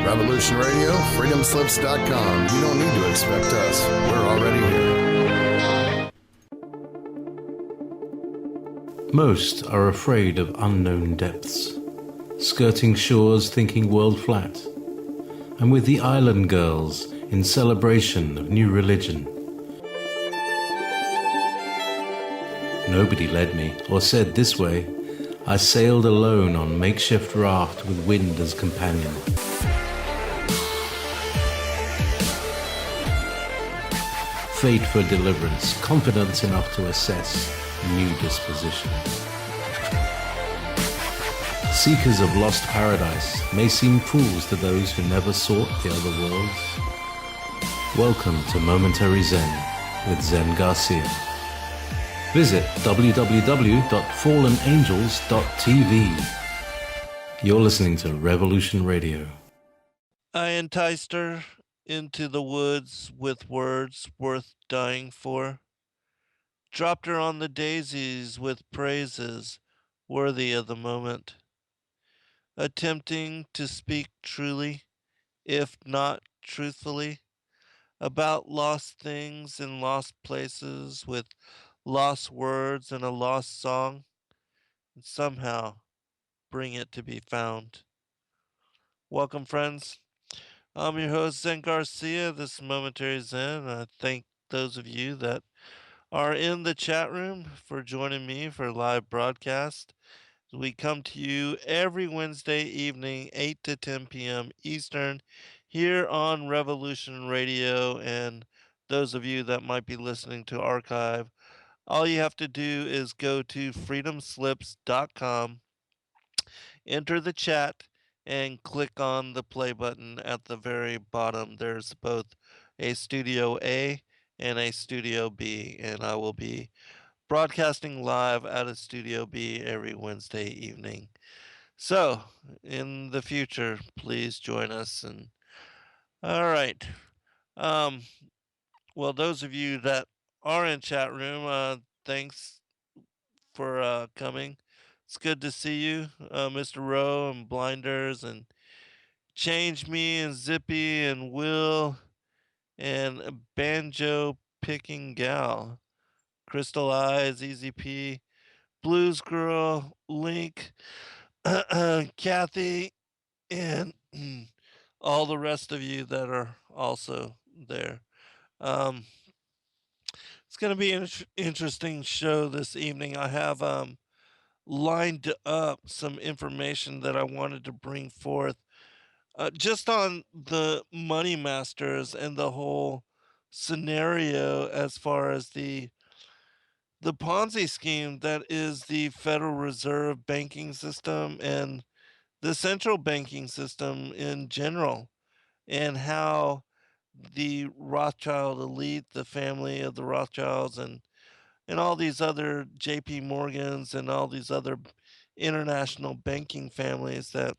Revolution Radio, freedomslips.com. You don't need to expect us. We're already here. Most are afraid of unknown depths, skirting shores thinking world flat, and with the island girls in celebration of new religion. Nobody led me or said this way. I sailed alone on makeshift raft with wind as companion. Fate for deliverance, confidence enough to assess new disposition. Seekers of lost paradise may seem fools to those who never sought the other worlds. Welcome to Momentary Zen with Zen Garcia. Visit www.fallenangels.tv. You're listening to Revolution Radio. I enticed her into the woods with words worth dying for. Dropped her on the daisies with praises worthy of the moment. Attempting to speak truly, if not truthfully, about lost things in lost places with lost words and a lost song, and somehow bring it to be found. Welcome, friends. I'm your host, Zen Garcia. This is Momentary Zen. I thank those of you that are in the chat room for joining me for a live broadcast. We come to you every Wednesday evening, 8 to 10 p.m. Eastern, here on Revolution Radio. And those of you that might be listening to archive, all you have to do is go to freedomslips.com, enter the chat, and click on the play button at the very bottom. There's both a Studio A and a Studio B, and I will be broadcasting live out of Studio B every Wednesday evening. So, in the future, please join us. And all right. Um, well, those of you that are in chat room, thanks for coming. It's good to see you, Mr. Rowe and Blinders and Change Me and Zippy and Will and Banjo Picking Gal, Crystal Eyes, Easy P, Blues Girl, Link, Kathy, and all the rest of you that are also there. Um, it's going to be an interesting show this evening. I have lined up some information that I wanted to bring forth just on the Moneymasters and the whole scenario as far as the Ponzi scheme that is the Federal Reserve banking system and the central banking system in general, and how the Rothschild elite, the family of the Rothschilds, and all these other JP Morgans and all these other international banking families that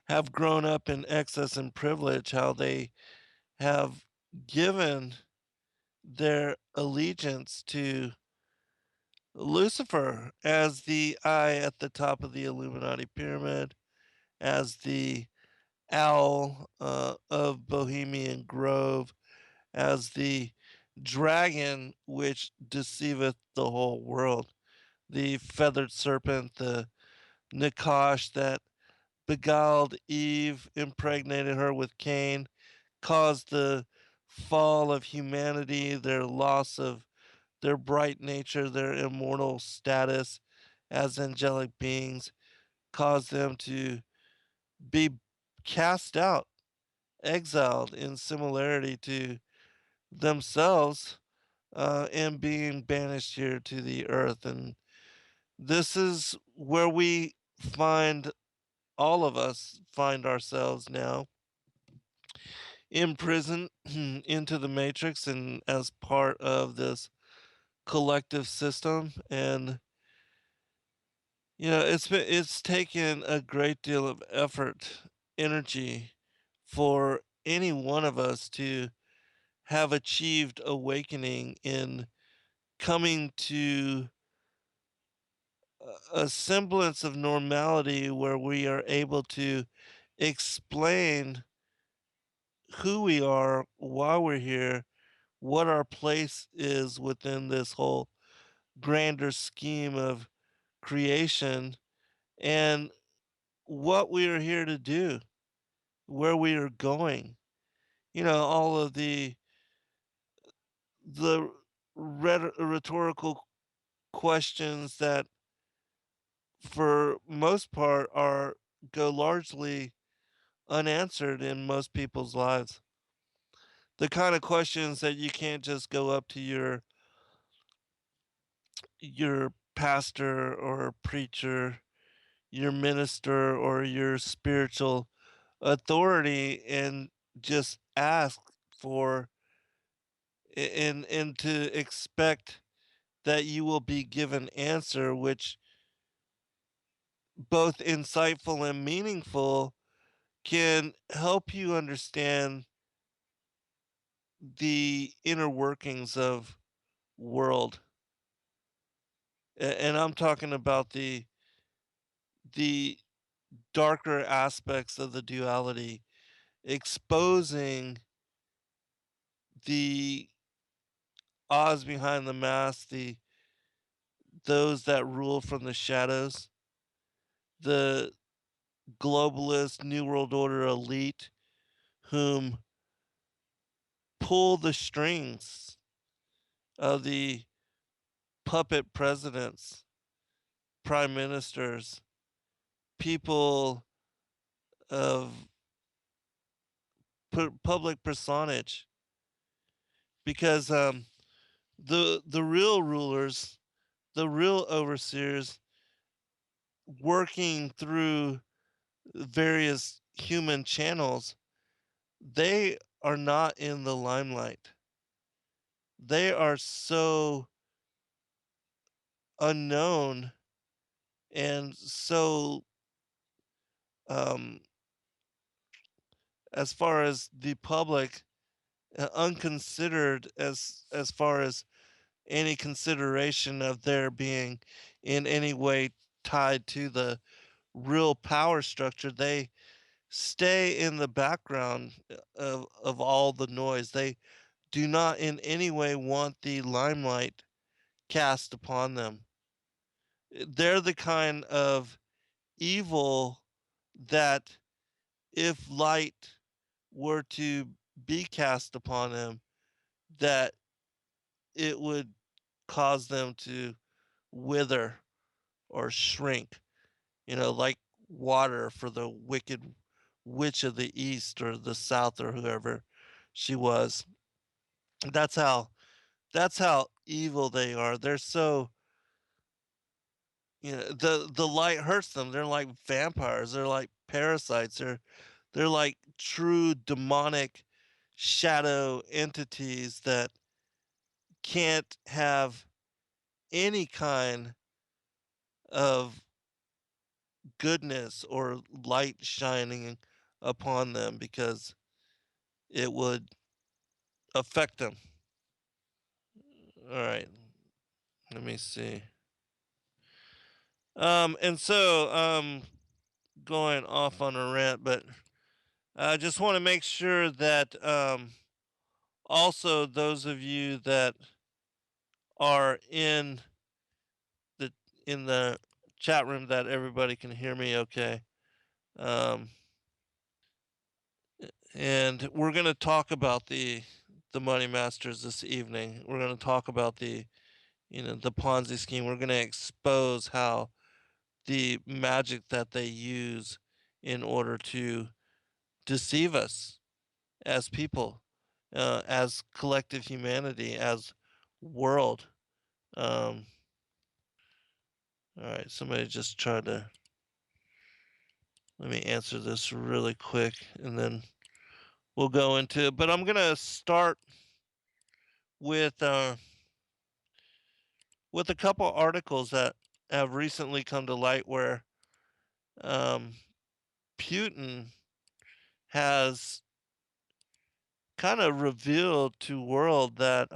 have grown up in excess and privilege, how they have given their allegiance to Lucifer as the eye at the top of the Illuminati pyramid, as the owl of Bohemian Grove, as the dragon which deceiveth the whole world, the feathered serpent, the Nakash that beguiled Eve, impregnated her with Cain, caused the fall of humanity, their loss of their bright nature, their immortal status as angelic beings, caused them to be cast out, exiled in similarity to themselves, and being banished here to the earth. And this is where we find all of us find ourselves now, imprisoned into the matrix and as part of this collective system. And it's taken a great deal of effort, energy, for any one of us to have achieved awakening in coming to a semblance of normality where we are able to explain who we are, why we're here, what our place is within this whole grander scheme of creation, and what we are here to do, where we are going. All of the rhetorical questions that, for most part, are go largely unanswered in most people's lives. The kind of questions that you can't just go up to your pastor or preacher, your minister or your spiritual authority and just ask for, and to expect that you will be given answer, which both insightful and meaningful, can help you understand the inner workings of world. And I'm talking about the darker aspects of the duality, exposing the Oz behind the mask, those that rule from the shadows, the globalist New World Order elite whom pull the strings of the puppet presidents, prime ministers, people of public personage, because the real rulers, the real overseers, working through various human channels, they are not in the limelight. They are so unknown and so, um, as far as the public, unconsidered, as far as any consideration of their being in any way tied to the real power structure. They stay in the background of all the noise. They do not in any way want the limelight cast upon them. They're the kind of evil that, if light were to be cast upon them, that it would cause them to wither or shrink, like water for the wicked witch of the east or the south or whoever she was. That's how that's how evil they are. They're so, the light hurts them. They're like vampires. They're like parasites. They're like true demonic shadow entities that can't have any kind of goodness or light shining upon them because it would affect them. All right, let me see. And so, going off on a rant, but I just want to make sure that, also those of you that are the in the chat room, that everybody can hear me okay. Um, and we're going to talk about the Moneymasters this evening. We're going to talk about the Ponzi scheme. We're going to expose how the magic that they use in order to deceive us as people, as collective humanity, as world. Um, all right, somebody just tried to let me answer this really quick, and then we'll go into it. But I'm gonna start with uh, with a couple articles that have recently come to light where, um, Putin has kind of revealed to world that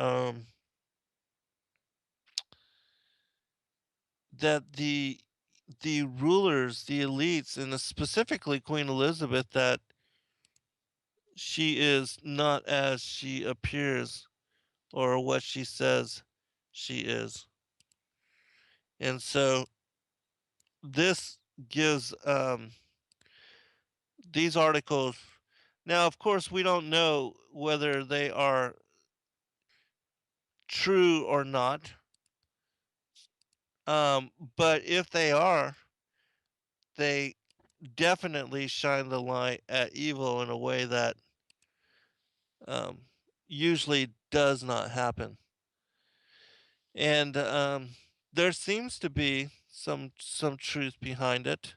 the the rulers, the elites, and specifically Queen Elizabeth, that she is not as she appears or what she says she is. And so this gives these articles. Now, of course, we don't know whether they are true or not. But if they are, they definitely shine the light at evil in a way that um, usually does not happen. And there seems to be some truth behind it.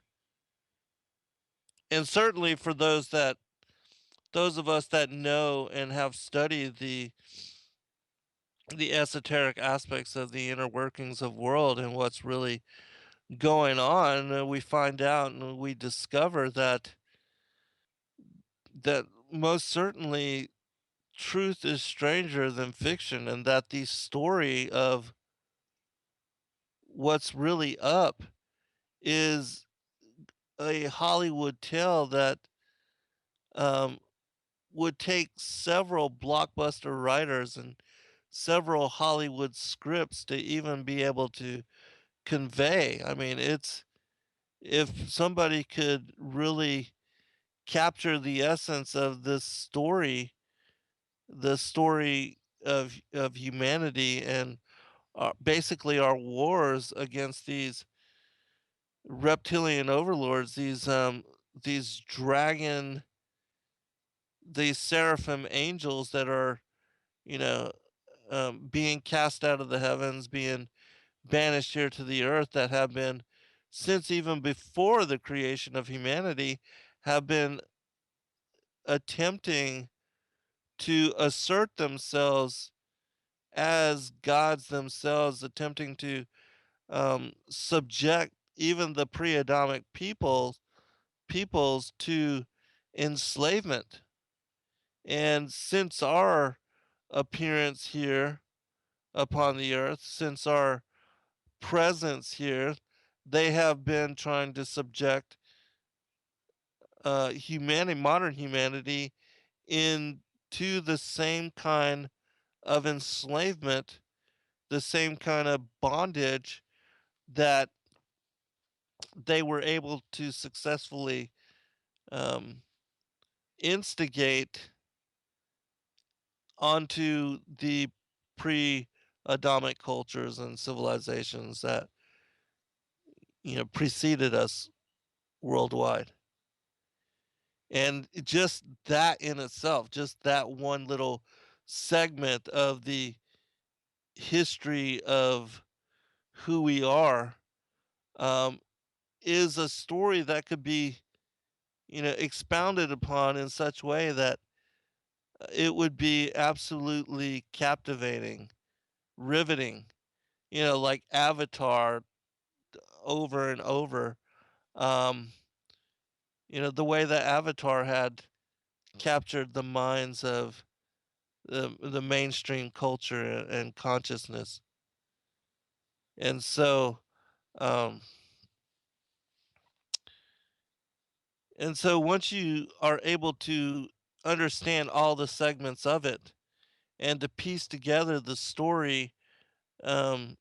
And certainly for those of us that know and have studied the esoteric aspects of the inner workings of world and what's really going on, we find out and we discover that most certainly truth is stranger than fiction, and that the story of what's really up is a Hollywood tale that um, would take several blockbuster writers and several Hollywood scripts to even be able to convey. I mean, it's if somebody could really capture the essence of this story, the story of humanity and basically our wars against these reptilian overlords, these dragon, these seraphim angels that are, you know, being cast out of the heavens, being banished here to the earth, that have been, since even before the creation of humanity, have been attempting to assert themselves as gods themselves, attempting to subject even the pre-Adamic peoples to enslavement. And since our appearance here upon the earth, since our presence here, they have been trying to subject humanity, modern humanity, into the same kind of enslavement, the same kind of bondage that they were able to successfully um, instigate onto the pre-Adamic cultures and civilizations that preceded us worldwide. And just that in itself, just that one little segment of the history of who we are, um, is a story that could be, expounded upon in such way that it would be absolutely captivating, riveting, like Avatar over and over. Um, the way that Avatar had captured the minds of the mainstream culture and consciousness. And so, um, once you are able to understand all the segments of it and to piece together the story um,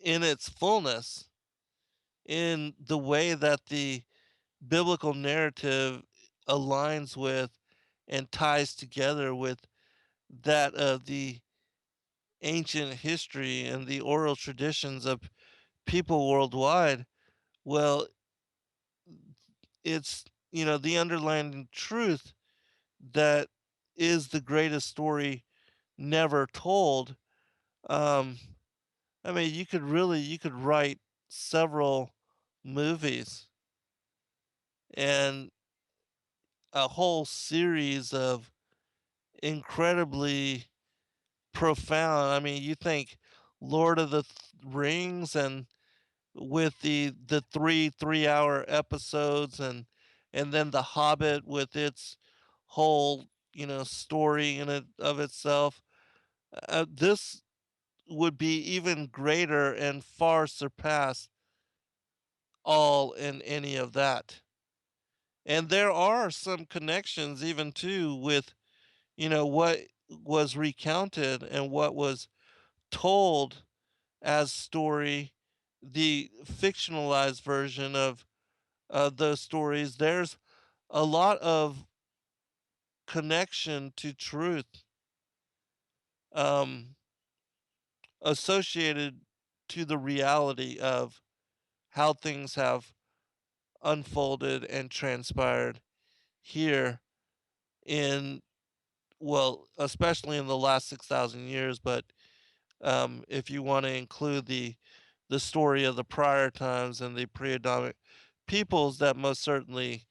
in its fullness, in the way that the biblical narrative aligns with and ties together with that of the ancient history and the oral traditions of people worldwide, well, it's, the underlying truth that is the greatest story never told. Um, I mean, you could write several movies and a whole series of incredibly profound. I mean, you think Lord of the Rings, and with the 3 3-hour episodes, and then The Hobbit with its whole story in it of itself. This would be even greater and far surpass all in any of that. And there are some connections even too with, what was recounted and what was told as story, the fictionalized version of those stories. There's a lot of connection to truth um, associated to the reality of how things have unfolded and transpired here in, well, especially in the last 6,000 years. But if you want to include the story of the prior times and the pre-Adamic peoples, that most certainly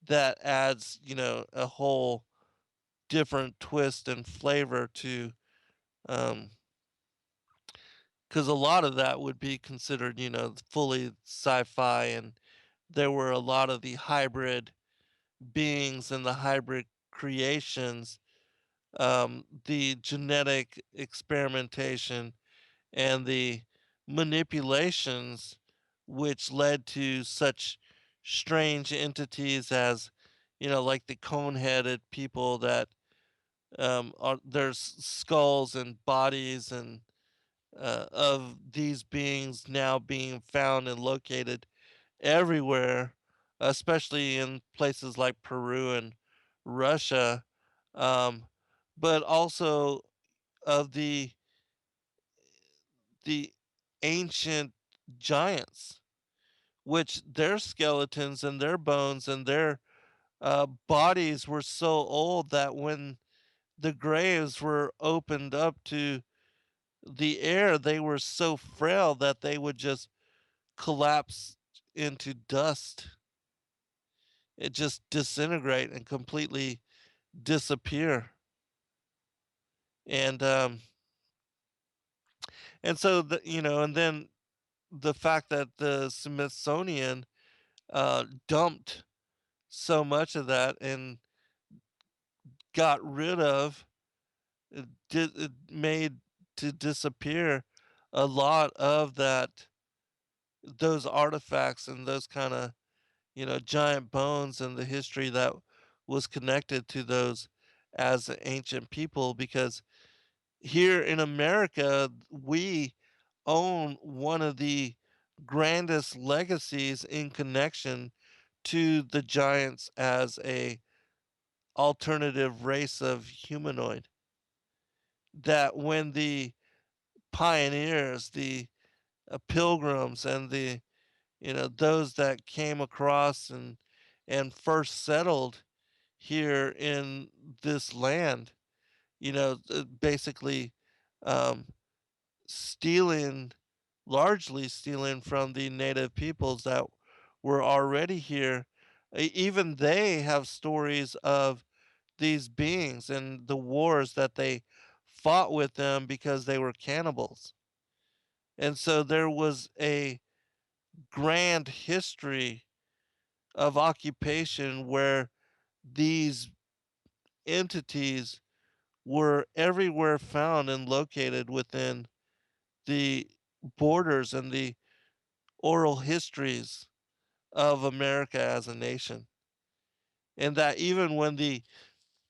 that adds, a whole different twist and flavor to, um, because a lot of that would be considered, fully sci-fi, and there were a lot of the hybrid beings and the hybrid creations, the genetic experimentation and the manipulations which led to such strange entities as, like the cone-headed people that there's skulls and bodies and of these beings now being found and located everywhere, especially in places like Peru and Russia, um, but also of the ancient giants, which their skeletons and their bones and their bodies were so old that when the graves were opened up to the air, they were so frail that they would just collapse into dust. It just disintegrate and completely disappear. And and then the fact that the Smithsonian dumped so much of that and got rid of, it made to disappear a lot of those artifacts and those kind of, giant bones and the history that was connected to those as ancient people. Because here in America, we own one of the grandest legacies in connection to the giants as a alternative race of humanoid. That when the pioneers, the pilgrims, and the, those that came across and first settled here in this land, basically um, stealing, largely stealing from the native peoples that were already here. Even they have stories of these beings and the wars that they fought with them because they were cannibals. And so there was a grand history of occupation where these entities were everywhere found and located within the borders and the oral histories of America as a nation. And that even when the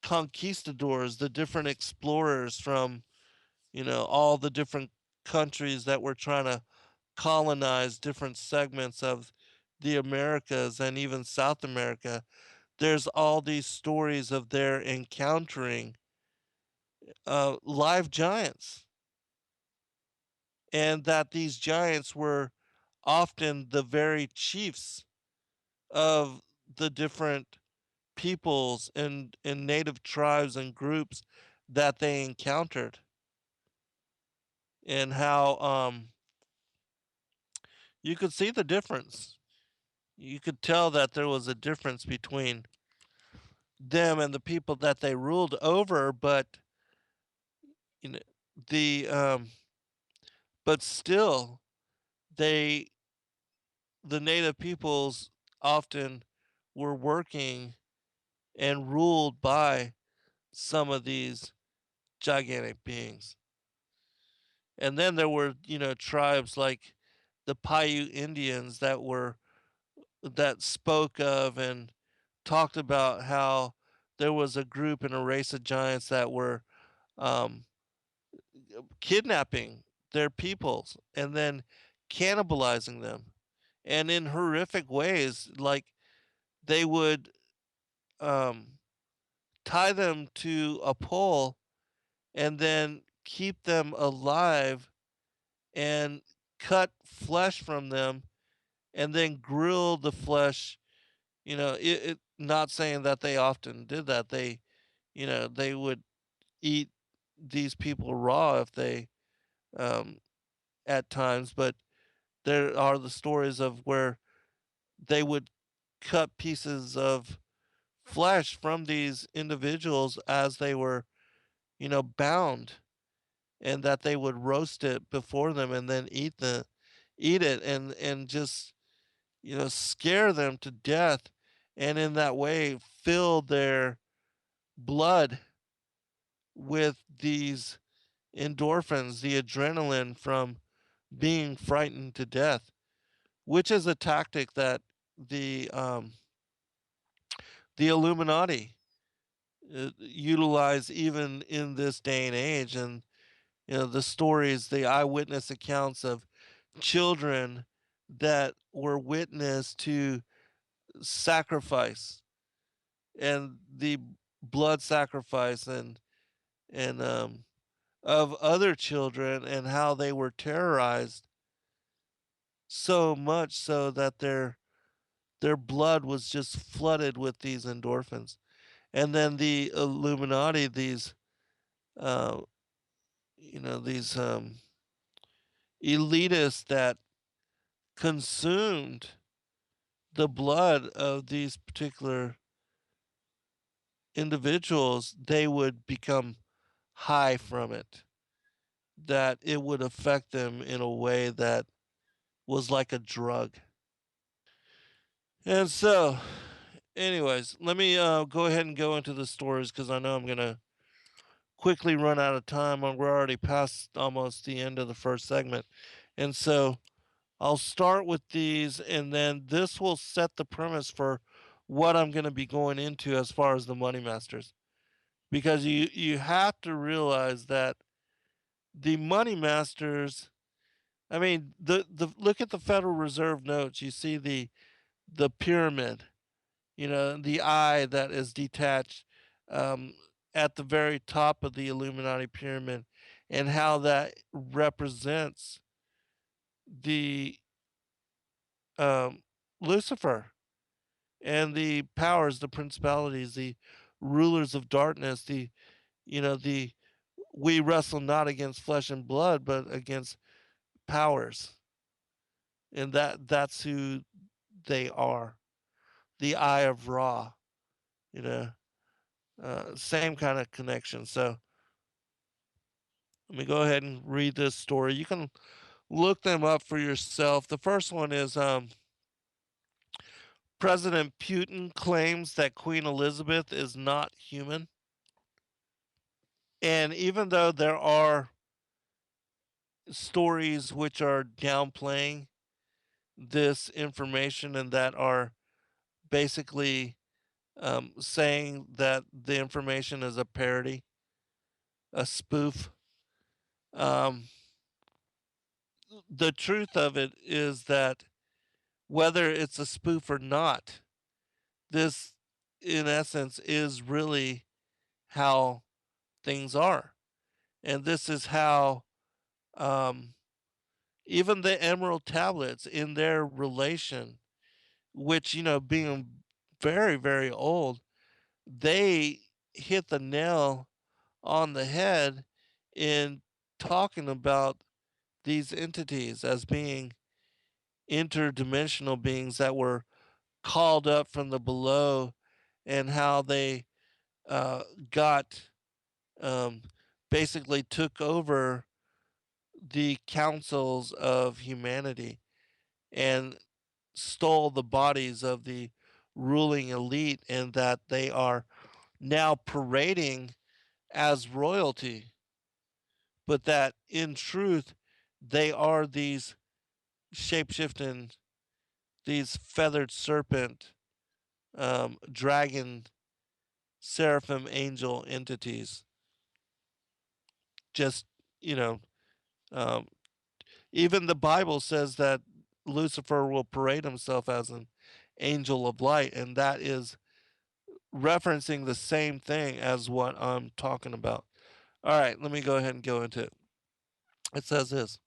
conquistadors, the different explorers from, all the different countries that were trying to colonize different segments of the Americas and even South America, there's all these stories of their encountering live giants, and that these giants were often the very chiefs of the different peoples and native tribes and groups that they encountered, and how you could see the difference. You could tell that there was a difference between them and the people that they ruled over, but you know the but still they the native peoples often were working and ruled by some of these gigantic beings. And then there were, tribes like the Paiute Indians that were that spoke of and talked about how there was a group and a race of giants that were um, kidnapping their peoples and then cannibalizing them, and in horrific ways. Like they would um, tie them to a pole and then keep them alive and cut flesh from them and then grill the flesh. Not saying that they often did that. They would eat these people raw if they, um, at times, but there are the stories of where they would cut pieces of flesh from these individuals as they were, bound, and that they would roast it before them and then eat it and just, scare them to death, and in that way fill their blood with these endorphins, the adrenaline from being frightened to death, which is a tactic that the um, the Illuminati utilize even in this day and age. And the stories, the eyewitness accounts of children that were witness to sacrifice and the blood sacrifice and of other children, and how they were terrorized so much so that their blood was just flooded with these endorphins. And then the Illuminati, uh, these elitists that consumed the blood of these particular individuals, they would become high from it, that it would affect them in a way that was like a drug. And so, anyways, let me go ahead and go into the stories because I know I'm going to quickly run out of time. We're already past almost the end of the first segment. And so I'll start with these, and then this will set the premise for what I'm going to be going into as far as the Moneymasters. Because you have to realize that the Moneymasters, I mean, the look at the Federal Reserve notes. You see the pyramid, the eye that is detached um, at the very top of the Illuminati pyramid, and how that represents the um, Lucifer and the powers, the principalities, the rulers of darkness, the we wrestle not against flesh and blood, but against powers, and that's who they are. The Eye of Ra, you know, same kind of connection. So let me go ahead and read this story. You can look them up for yourself. The first one is President Putin claims that Queen Elizabeth is not human. And even though there are stories which are downplaying this information and that are basically saying that the information is a parody, a spoof, um, the truth of it is that whether it's a spoof or not, this, in essence, is really how things are. And this is how um, even the Emerald Tablets, in their relation, which, being very, very old, they hit the nail on the head in talking about these entities as being interdimensional beings that were called up from the below, and how they uh, got um, basically took over the councils of humanity and stole the bodies of the ruling elite, and that they are now parading as royalty, but that in truth they are these shapeshifting these feathered serpent, dragon, seraphim, angel entities. Just, you know, um, even the Bible says that Lucifer will parade himself as an angel of light, and that is referencing the same thing as what I'm talking about. All right, let me go ahead and go into it. It says this: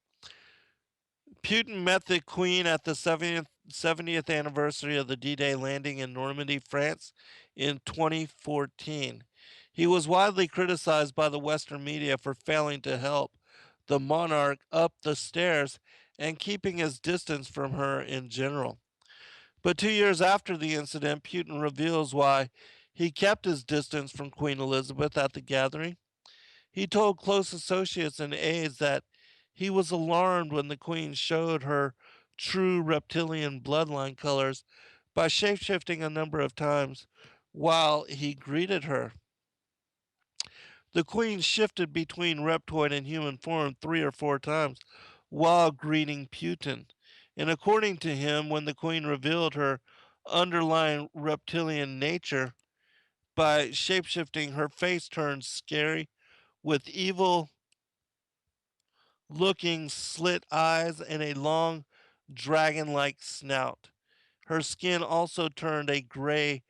Putin met the Queen at the 70th anniversary of the D-Day landing in Normandy, France in 2014. He was widely criticized by the Western media for failing to help the monarch up the stairs and keeping his distance from her in general. But 2 years after the incident, Putin reveals why he kept his distance from Queen Elizabeth at the gathering. He told close associates and aides that he was alarmed when the Queen showed her true reptilian bloodline colors by shapeshifting a number of times while he greeted her. The Queen shifted between reptoid and human form 3 or 4 times while greeting Putin. And according to him, when the Queen revealed her underlying reptilian nature by shapeshifting, her face turned scary with evil looking slit eyes and a long dragon like snout. Her skin also turned a gray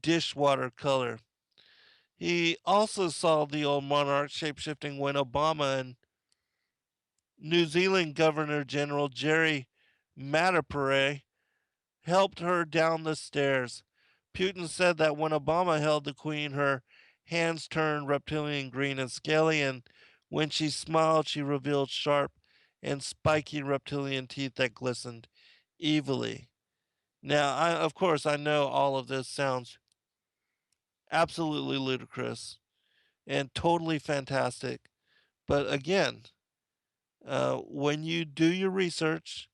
dishwater color. He also saw the old monarch shapeshifting when Obama and New Zealand Governor General Jerry Matapere helped her down the stairs. Putin said that when Obama held the Queen, her hands turned reptilian green and scaly, and when she smiled, she revealed sharp and spiky reptilian teeth that glistened evilly. Now, of course, I know all of this sounds absolutely ludicrous and totally fantastic, but again, when you do your research,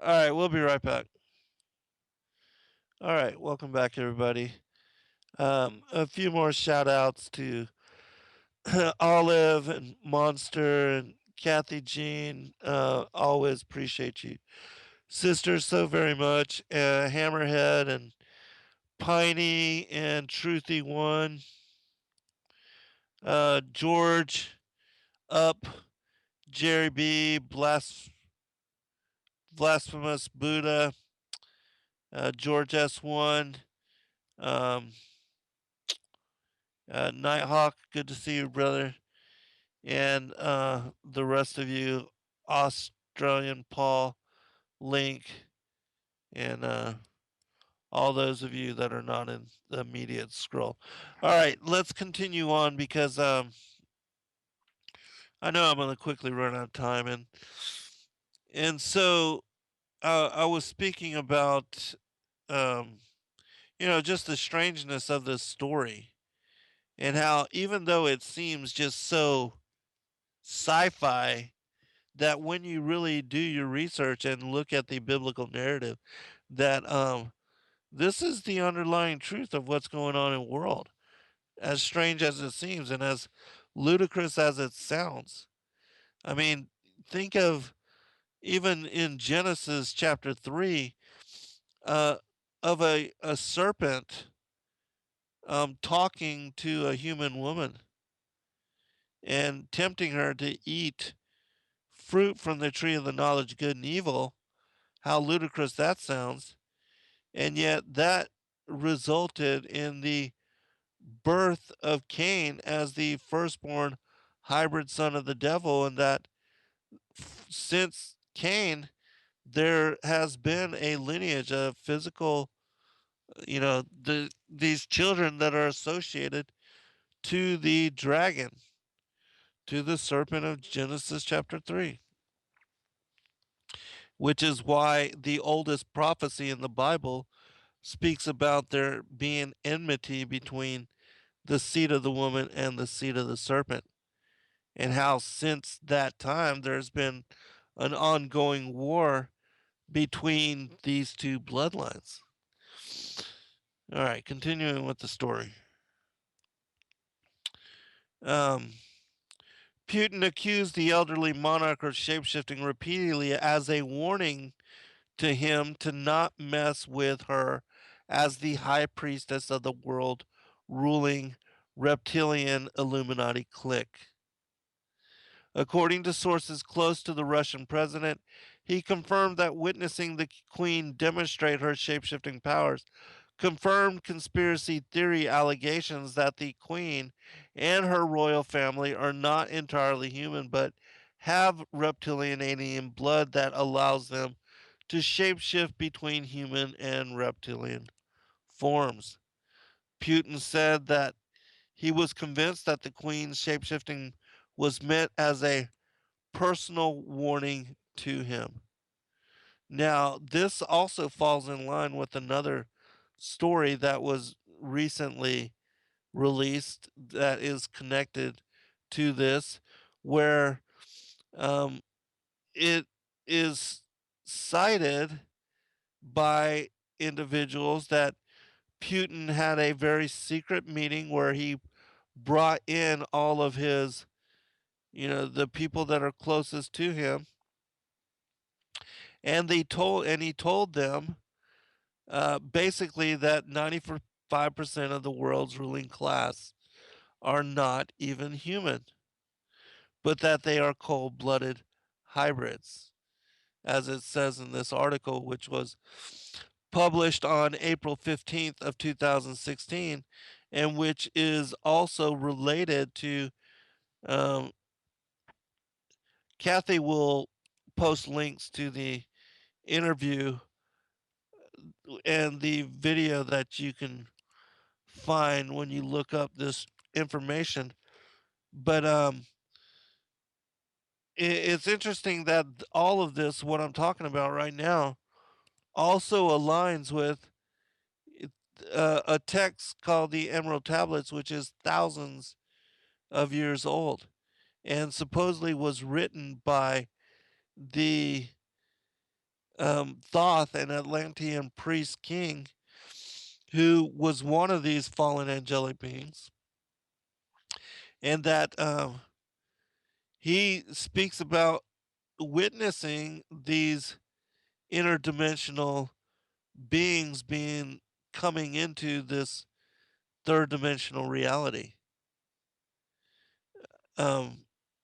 all right, we'll be right back. All right, welcome back, everybody. A few more shout outs to Olive and Monster and Kathy Jean. Always appreciate you, sisters, so very much. Hammerhead and Piney and Truthy One. George Up, Jerry B, Blasphemous Buddha, George S1, um, Nighthawk, good to see you, brother. And the rest of you, Australian Paul, Link, and all those of you that are not in the immediate scroll. All right, let's continue on because I know I'm going to quickly run out of time, and so I was speaking about um, just the strangeness of this story and how even though it seems just so sci-fi, that when you really do your research and look at the biblical narrative, that this is the underlying truth of what's going on in the world. As strange as it seems and as ludicrous as it sounds. I mean, think of even in Genesis chapter 3, uh, of a serpent talking to a human woman and tempting her to eat fruit from the tree of the knowledge of good and evil. How ludicrous that sounds. And yet that resulted in the birth of Cain as the firstborn hybrid son of the devil, and that since Cain, there has been a lineage of physical, these children that are associated to the dragon, to the serpent of Genesis chapter 3, which is why the oldest prophecy in the Bible speaks about there being enmity between the seed of the woman and the seed of the serpent, and how since that time there's been an ongoing war between these two bloodlines. All right, continuing with the story. Um, Putin accused the elderly monarch of shapeshifting repeatedly as a warning to him to not mess with her as the high priestess of the world ruling reptilian Illuminati clique. According to sources close to the Russian president, he confirmed that witnessing the queen demonstrate her shapeshifting powers confirmed conspiracy theory allegations that the queen and her royal family are not entirely human but have reptilian alien blood that allows them to shapeshift between human and reptilian forms. Putin said that he was convinced that the queen's shapeshifting was meant as a personal warning to him. Now, this also falls in line with another story that was recently released that is connected to this, where um, it is cited by individuals that Putin had a very secret meeting where he brought in all of his, the people that are closest to him, and he told them basically that 95% of the world's ruling class are not even human, but that they are cold-blooded hybrids, as it says in this article, which was published on April 15th of 2016, and which is also related to um, Kathy will post links to the interview and the video that you can find when you look up this information. But it's interesting that all of this, what I'm talking about right now, also aligns with a text called the Emerald Tablets, which is thousands of years old and supposedly was written by the Thoth, an Atlantean priest king, who was one of these fallen angelic beings, and that he speaks about witnessing these interdimensional beings being coming into this third dimensional reality. Um,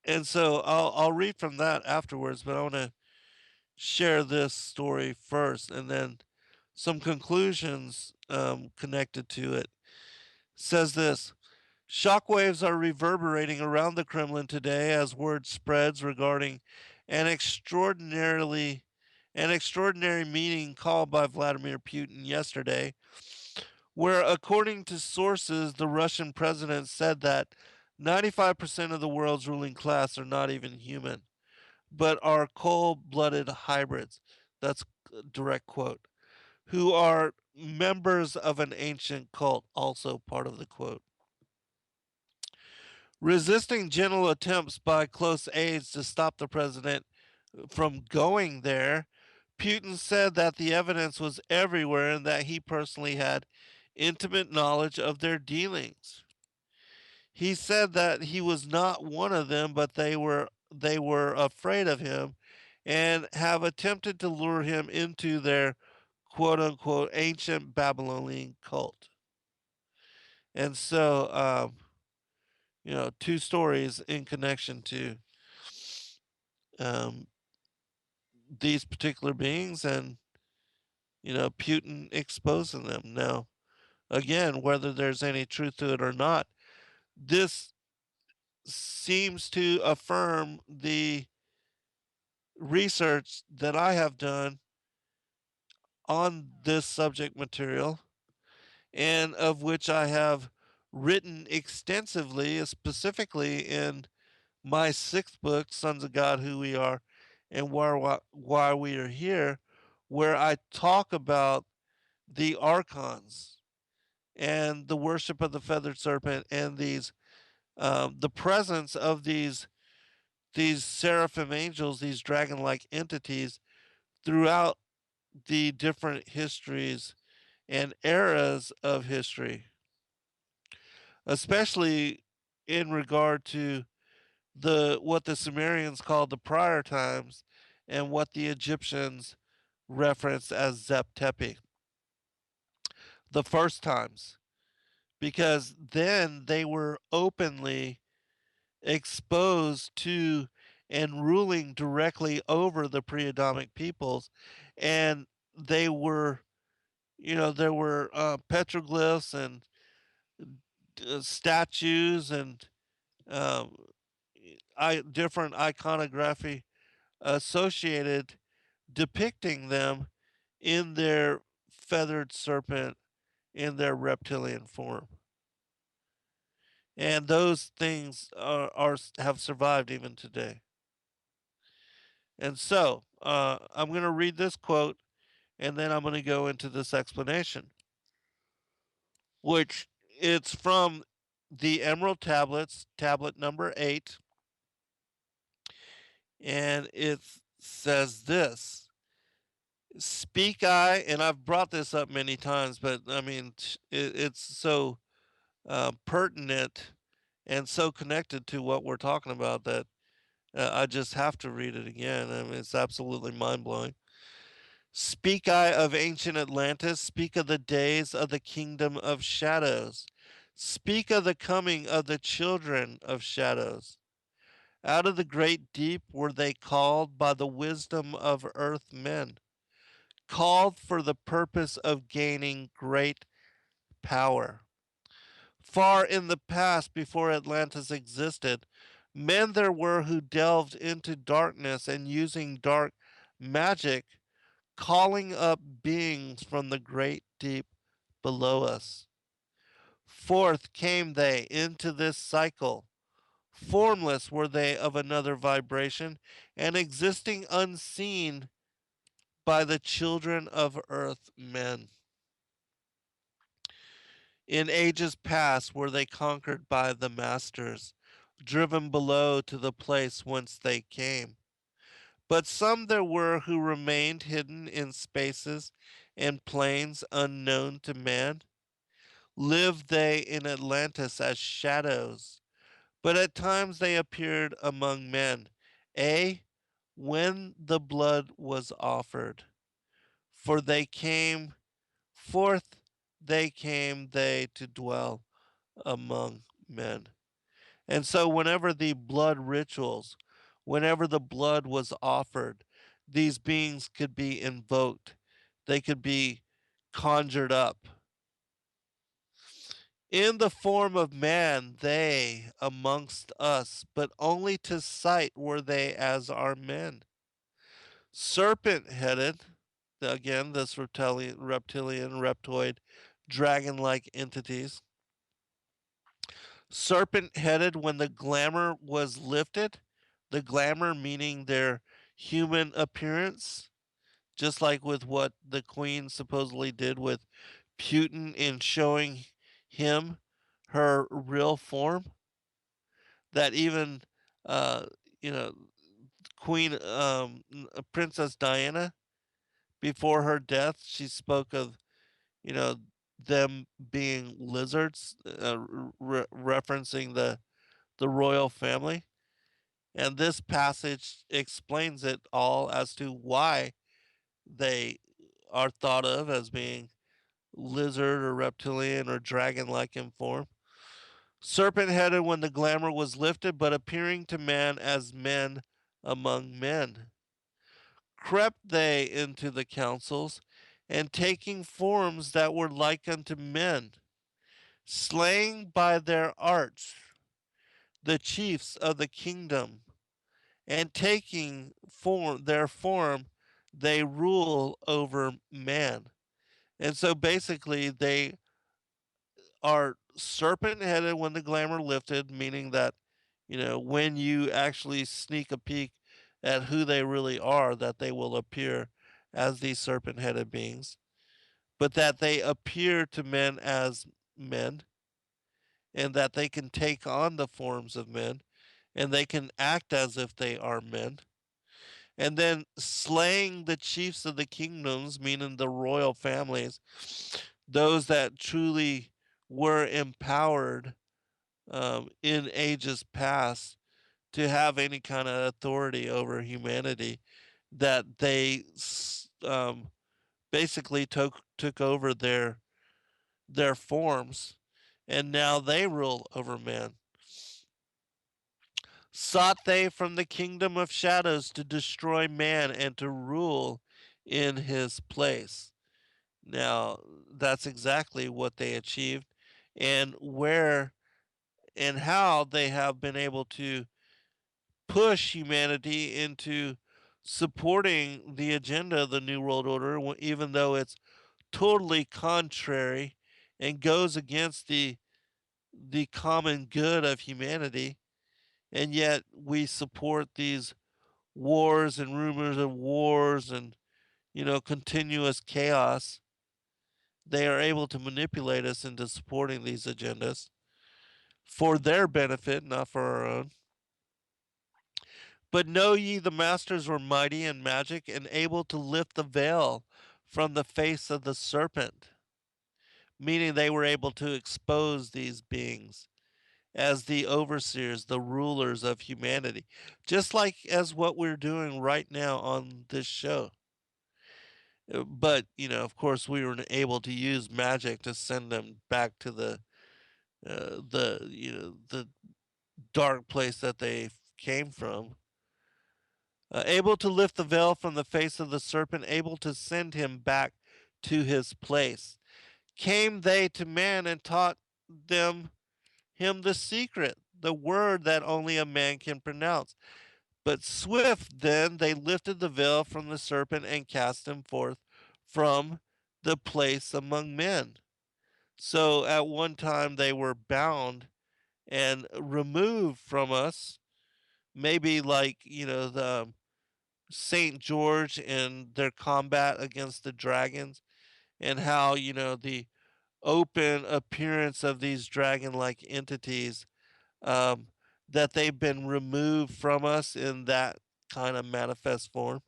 and so I'll read from that afterwards, but I want to share this story first, and then some conclusions connected to it. Says this: shockwaves are reverberating around the Kremlin today as word spreads regarding an extraordinarily an extraordinary meeting called by Vladimir Putin yesterday, where, according to sources, the Russian president said that 95% of the world's ruling class are not even human, but are cold blooded hybrids. That's a direct quote. Who are members of an ancient cult, also part of the quote. Resisting gentle attempts by close aides to stop the president from going there, Putin said that the evidence was everywhere and that he personally had intimate knowledge of their dealings. He said that he was not one of them, but they were afraid of him and have attempted to lure him into their quote unquote ancient Babylonian cult. And so, two stories in connection to um, these particular beings and, Putin exposing them. Now, again, whether there's any truth to it or not, this seems to affirm the research that I have done on this subject material and of which I have written extensively, specifically in my sixth book, Sons of God, Who We Are and Why We Are Here, where I talk about the archons and the worship of the feathered serpent and the presence of these seraphim angels, these dragon-like entities throughout the different histories and eras of history, especially in regard to the what the Sumerians called the prior times and what the Egyptians referenced as Zeptepi the first times, because then they were openly exposed to and ruling directly over the pre-Adamic peoples, and they were, there were petroglyphs and statues and um, different iconography associated depicting them in their feathered serpent, in their reptilian form. And those things are have survived even today. And so I'm going to read this quote, and then I'm going to go into this explanation, which it's from the Emerald Tablets, tablet number 8, and it says this: Speak I, and I've brought this up many times, but I mean, it's so pertinent and so connected to what we're talking about that I just have to read it again. I mean, it's absolutely mind blowing. Speak I of ancient Atlantis, speak of the days of the kingdom of shadows, speak of the coming of the children of shadows. Out of the great deep were they called by the wisdom of earth men, called for the purpose of gaining great power. Far in the past, before Atlantis existed, men there were who delved into darkness and using dark magic, calling up beings from the great deep below us. Forth came they into this cycle. Formless were they of another vibration, and existing unseen by the children of earth men. In ages past were they conquered by the masters, driven below to the place whence they came. But some there were who remained hidden in spaces and plains unknown to man. Lived they in Atlantis as shadows, but at times they appeared among men, when the blood was offered. For they came forth, they came they to dwell among men. And so, whenever the blood rituals, whenever the blood was offered, these beings could be invoked, they could be conjured up. In the form of man, they amongst us, but only to sight were they as our men. Serpent headed, again, this reptoid, dragon like entities. Serpent headed when the glamour was lifted, the glamour meaning their human appearance, just like with what the queen supposedly did with Putin in showing him her real form. That even, uh, you know, Queen Princess Diana, before her death, she spoke of, you know, them being lizards, referencing the royal family. And this passage explains it all as to why they are thought of as being lizard or reptilian or dragon like in form. Serpent headed when the glamour was lifted, but appearing to man as men among men. Crept they into the councils, and taking forms that were like unto men, slaying by their arts the chiefs of the kingdom, and taking their form, they rule over man. And so basically, they are serpent headed when the glamour lifted, meaning that, when you actually sneak a peek at who they really are, that they will appear as these serpent headed beings, but that they appear to men as men, and that they can take on the forms of men, and they can act as if they are men. And then slaying the chiefs of the kingdoms, meaning the royal families, those that truly were empowered in ages past to have any kind of authority over humanity, that they um, basically took over their forms, and now they rule over men. Sought they from the kingdom of shadows to destroy man and to rule in his place. Now, that's exactly what they achieved, and where and how they have been able to push humanity into supporting the agenda of the New World Order, even though it's totally contrary and goes against the common good of humanity, and yet we support these wars and rumors of wars and continuous chaos. They are able to manipulate us into supporting these agendas for their benefit, not for our own. But know ye the masters were mighty in magic and able to lift the veil from the face of the serpent, meaning they were able to expose these beings as the overseers, the rulers of humanity, just like as what we're doing right now on this show. But of course, we were able to use magic to send them back to the dark place that they came from. Able to lift the veil from the face of the serpent, able to send him back to his place. Came they to man and taught them him the secret, the word that only a man can pronounce. But swift then they lifted the veil from the serpent and cast him forth from the place among men. So at one time they were bound and removed from us, maybe like, the St. George and their combat against the dragons, and how, the open appearance of these dragon like entities, um, that they've been removed from us in that kind of manifest form.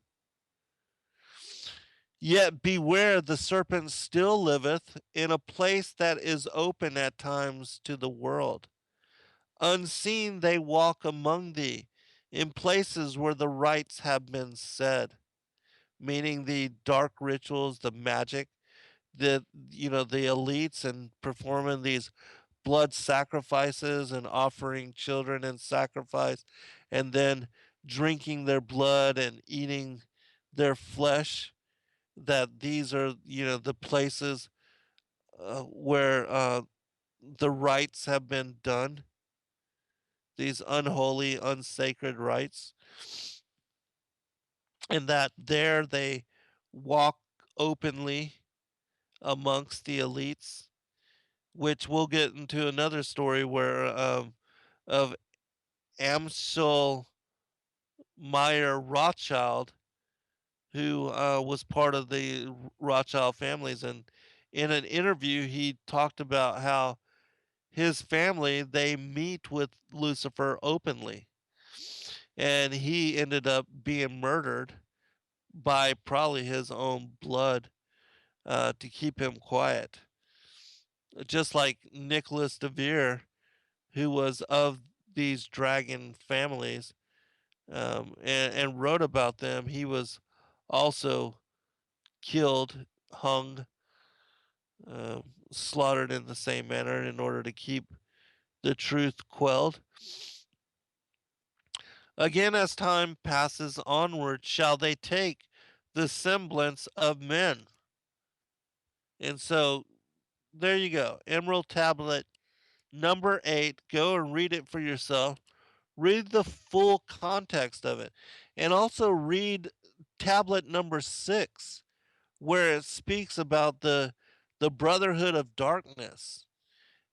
Yet beware, the serpent still liveth in a place that is open at times to the world. Unseen they walk among thee, in places where the rites have been said, meaning the dark rituals, the magic, the elites, and performing these blood sacrifices and offering children in sacrifice, and then drinking their blood and eating their flesh. That these are the places where the rites have been done, these unholy, unsacred rites, and that there they walk openly amongst the elites, which we'll get into another story where of Amschel Meyer Rothschild, who was part of the Rothschild families, and in an interview he talked about how his family, they meet with Lucifer openly, and he ended up being murdered by probably his own blood to keep him quiet. Just like Nicholas de Vere, who was of these dragon families, and wrote about them, he was also killed, hung, uh, slaughtered in the same manner in order to keep the truth quelled. Again, as time passes onward, shall they take the semblance of men. And so there you go. Emerald Tablet number 8. Go and read it for yourself. Read the full context of it. And also read tablet number 6, where it speaks about the Brotherhood of Darkness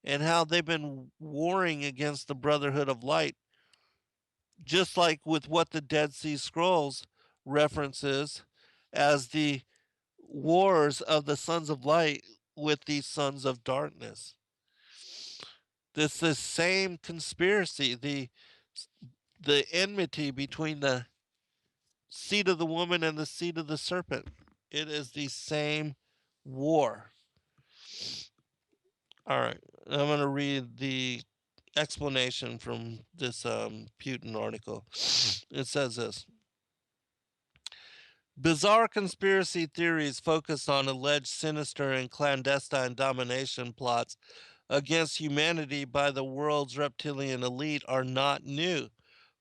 and how they've been warring against the Brotherhood of Light, just like with what the Dead Sea Scrolls references as the wars of the sons of light with these sons of darkness. This the same conspiracy, the enmity between the seed of the woman and the seed of the serpent. It is the same war. All right, I'm going to read the explanation from this Putin article. It says this: Bizarre conspiracy theories focused on alleged sinister and clandestine domination plots against humanity by the world's reptilian elite are not new.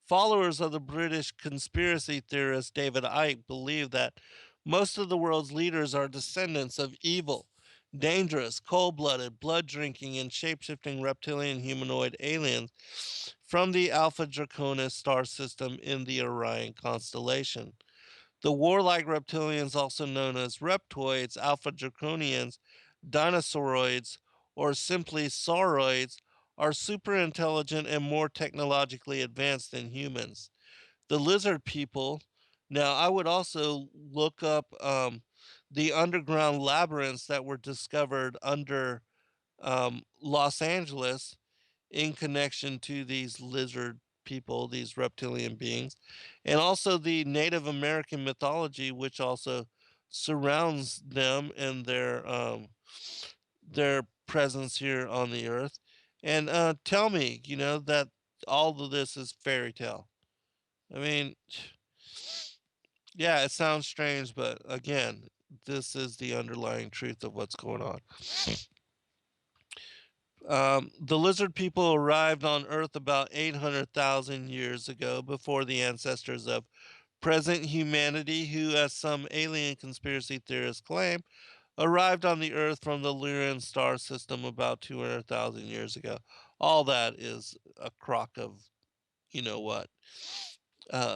Followers of the British conspiracy theorist David Icke believe that most of the world's leaders are descendants of evil, dangerous, cold blooded, blood drinking, and shape shifting reptilian humanoid aliens from the Alpha Draconis star system in the Orion constellation. The warlike reptilians, also known as reptoids, alpha draconians, dinosauroids, or simply sauroids, are super intelligent and more technologically advanced than humans. The lizard people, now I would also look up the underground labyrinths that were discovered under Los Angeles in connection to these lizard people, these reptilian beings, and also the Native American mythology, which also surrounds them and their presence here on the earth. And tell me, that all of this is fairy tale. I mean, yeah, it sounds strange, but again, this is the underlying truth of what's going on. The lizard people arrived on Earth about 800,000 years ago, before the ancestors of present humanity, who, as some alien conspiracy theorists claim, arrived on the Earth from the Lyran star system about 200,000 years ago. All that is a crock of, you know what.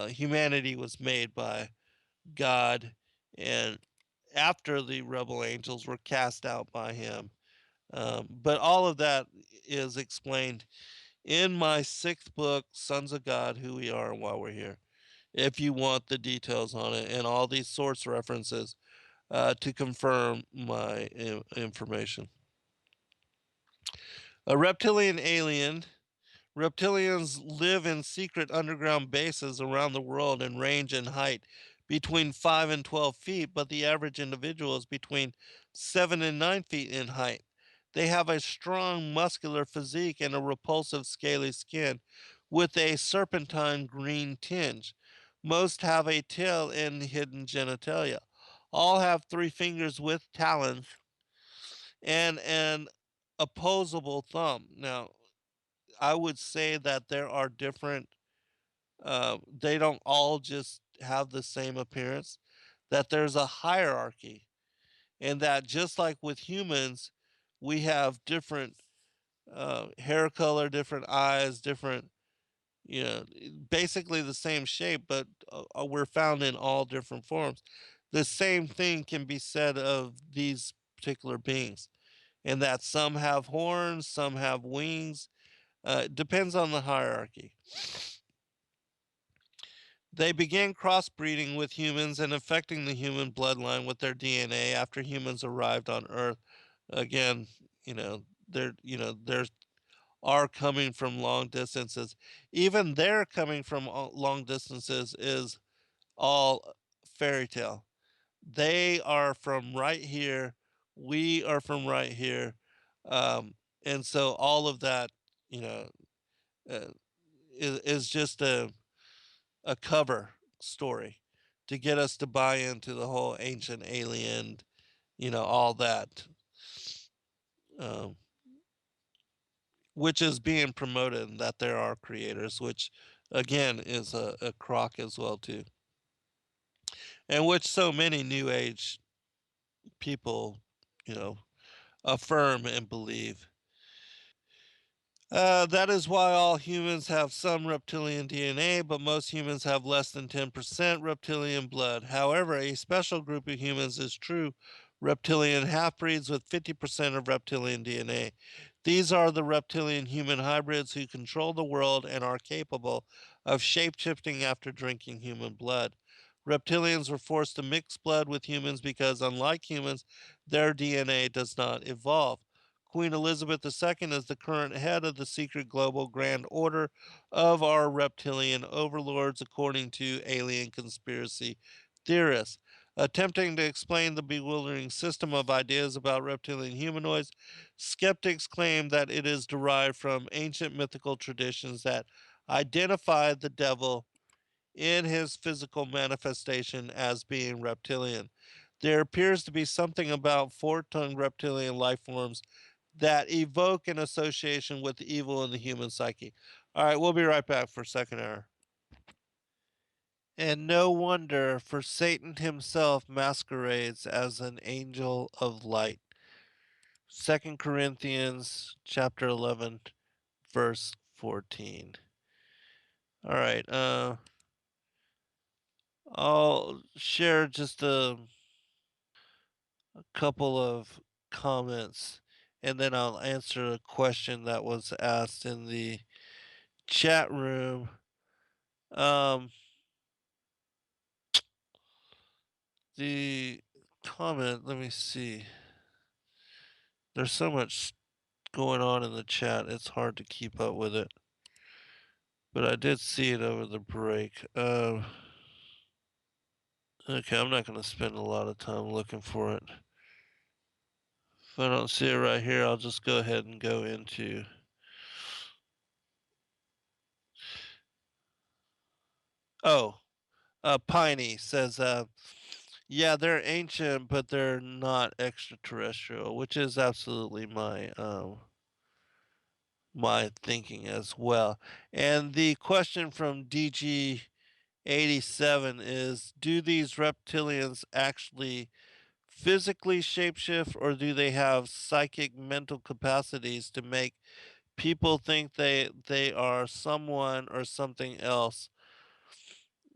Humanity was made by God, and after the rebel angels were cast out by him. But all of that is explained in my sixth book, Sons of God, Who We Are and Why We're Here, if you want the details on it and all these source references to confirm my information. A reptilian alien. Reptilians live in secret underground bases around the world and range in height between 5 and 12 feet, but the average individual is between 7 and 9 feet in height. They have a strong muscular physique and a repulsive scaly skin with a serpentine green tinge. Most have a tail and hidden genitalia. All have 3 fingers with talons and an opposable thumb. Now, I would say that there are different, they don't all just have the same appearance, that there's a hierarchy, and that just like with humans, we have different hair color, different eyes, different, basically the same shape, but we're found in all different forms. The same thing can be said of these particular beings, and that some have horns, some have wings. It depends on the hierarchy. They began crossbreeding with humans and affecting the human bloodline with their DNA after humans arrived on Earth. Again, they're are coming from long distances. Even their coming from long distances is all fairy tale. They are from right here. We are from right here. Um, and so all of that, you know, uh, is just a cover story to get us to buy into the whole ancient alien, all that, um, which is being promoted that there are creators, which again is a crock as well too, and which so many New Age people, you know, affirm and believe. That is why all humans have some reptilian DNA, but most humans have less than 10% reptilian blood. However, a special group of humans is true reptilian half breeds with 50% of reptilian DNA. These are the reptilian human hybrids who control the world and are capable of shapeshifting after drinking human blood. Reptilians were forced to mix blood with humans because, unlike humans, their DNA does not evolve. Queen Elizabeth II is the current head of the secret global grand order of our reptilian overlords, according to alien conspiracy theorists. Attempting to explain the bewildering system of ideas about reptilian humanoids, skeptics claim that it is derived from ancient mythical traditions that identify the devil in his physical manifestation as being reptilian. There appears to be something about four-tongued reptilian life forms that evoke an association with evil in the human psyche. All right, we'll be right back for second hour. And no wonder, for Satan himself masquerades as an angel of light. 2 Corinthians chapter 11, verse 14. All right, I'll share just a couple of comments and then I'll answer a question that was asked in the chat room. Um, the comment, let me see. There's so much going on in the chat, it's hard to keep up with it. But I did see it over the break. Okay, I'm not going to spend a lot of time looking for it. If I don't see it right here, I'll just go ahead and go into. Oh, Piney says, yeah, they're ancient, but they're not extraterrestrial, which is absolutely my thinking as well. And the question from DG87 is, do these reptilians actually physically shapeshift, or do they have psychic mental capacities to make people think they are someone or something else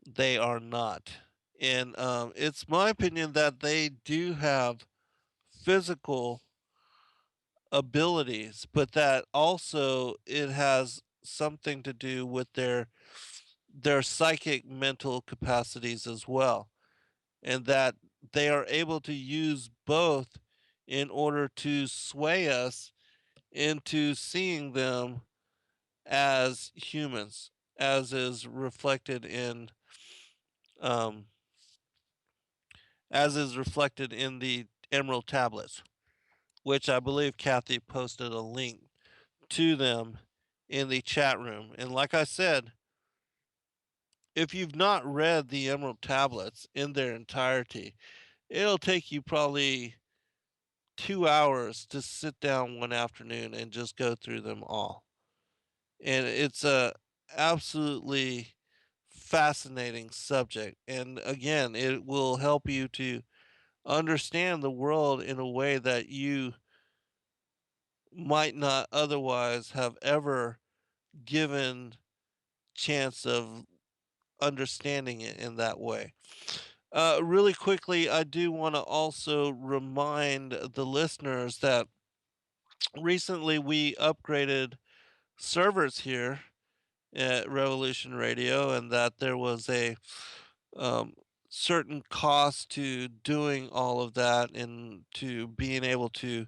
they are not? And it's my opinion that they do have physical abilities, but that also it has something to do with their psychic mental capacities as well, and that they are able to use both in order to sway us into seeing them as humans, as is reflected in um, the Emerald tablets, which I believe Kathy posted a link to them in the chat room. And like I said, if you've not read the Emerald tablets in their entirety, it'll take you probably 2 hours to sit down one afternoon and just go through them all. And it's a absolutely fascinating subject. And again, it will help you to understand the world in a way that you might not otherwise have ever given chance of understanding it in that way. Really quickly, I do want to also remind the listeners that recently we upgraded servers here at Revolution Radio, and that there was a um, certain cost to doing all of that and to being able to,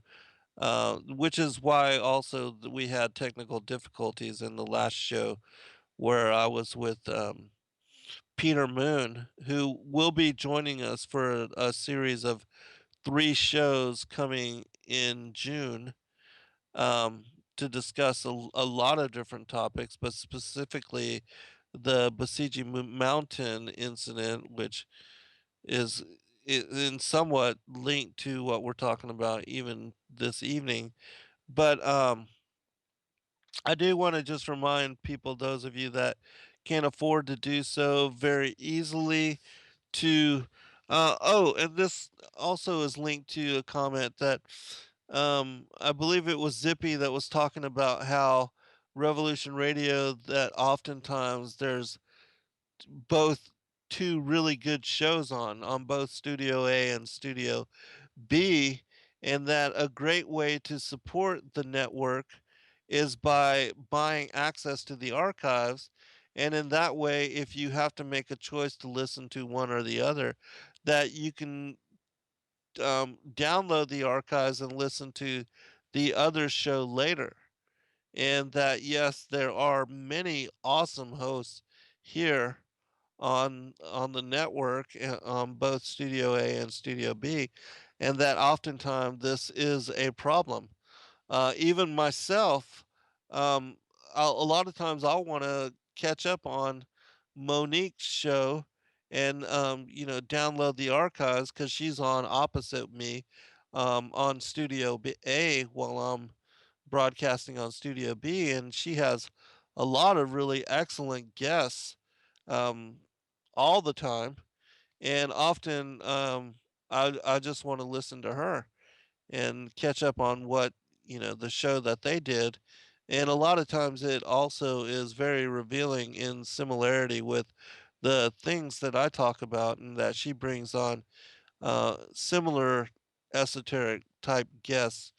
which is why also we had technical difficulties in the last show where I was with Peter Moon, who will be joining us for a series of 3 shows coming in June, um, to discuss a lot of different topics, but specifically the Basiji Mountain incident, which is in somewhat linked to what we're talking about even this evening. But I do want to just remind people, those of you that can't afford to do so very easily, to oh, and this also is linked to a comment that I believe it was Zippy that was talking about how Revolution Radio, that oftentimes there's both two really good shows on both Studio A and Studio B, and that a great way to support the network is by buying access to the archives. And in that way, if you have to make a choice to listen to one or the other, that you can download the archives and listen to the other show later. And that, yes, there are many awesome hosts here on the network, on both Studio A and Studio B, and that oftentimes this is a problem. Even myself, um, a lot of times I'll want to catch up on Monique's show and download the archives because she's on opposite me on Studio A while I'm broadcasting on Studio B, and she has a lot of really excellent guests um, all the time, and often I just want to listen to her and catch up on what the show that they did. And a lot of times it also is very revealing in similarity with the things that I talk about, and that she brings on similar esoteric type guests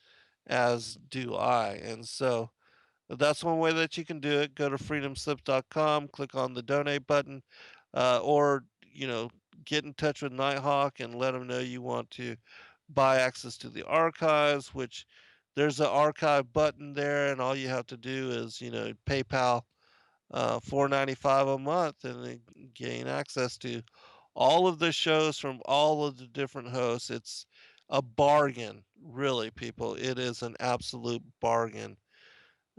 as do I. And so that's one way that you can do it. Go to freedomslips.com, click on the donate button, or get in touch with Nighthawk and let them know you want to buy access to the archives. Which there's an archive button there, and all you have to do is PayPal $4.95 a month, and then gain access to all of the shows from all of the different hosts. It's a bargain, really, people. It is an absolute bargain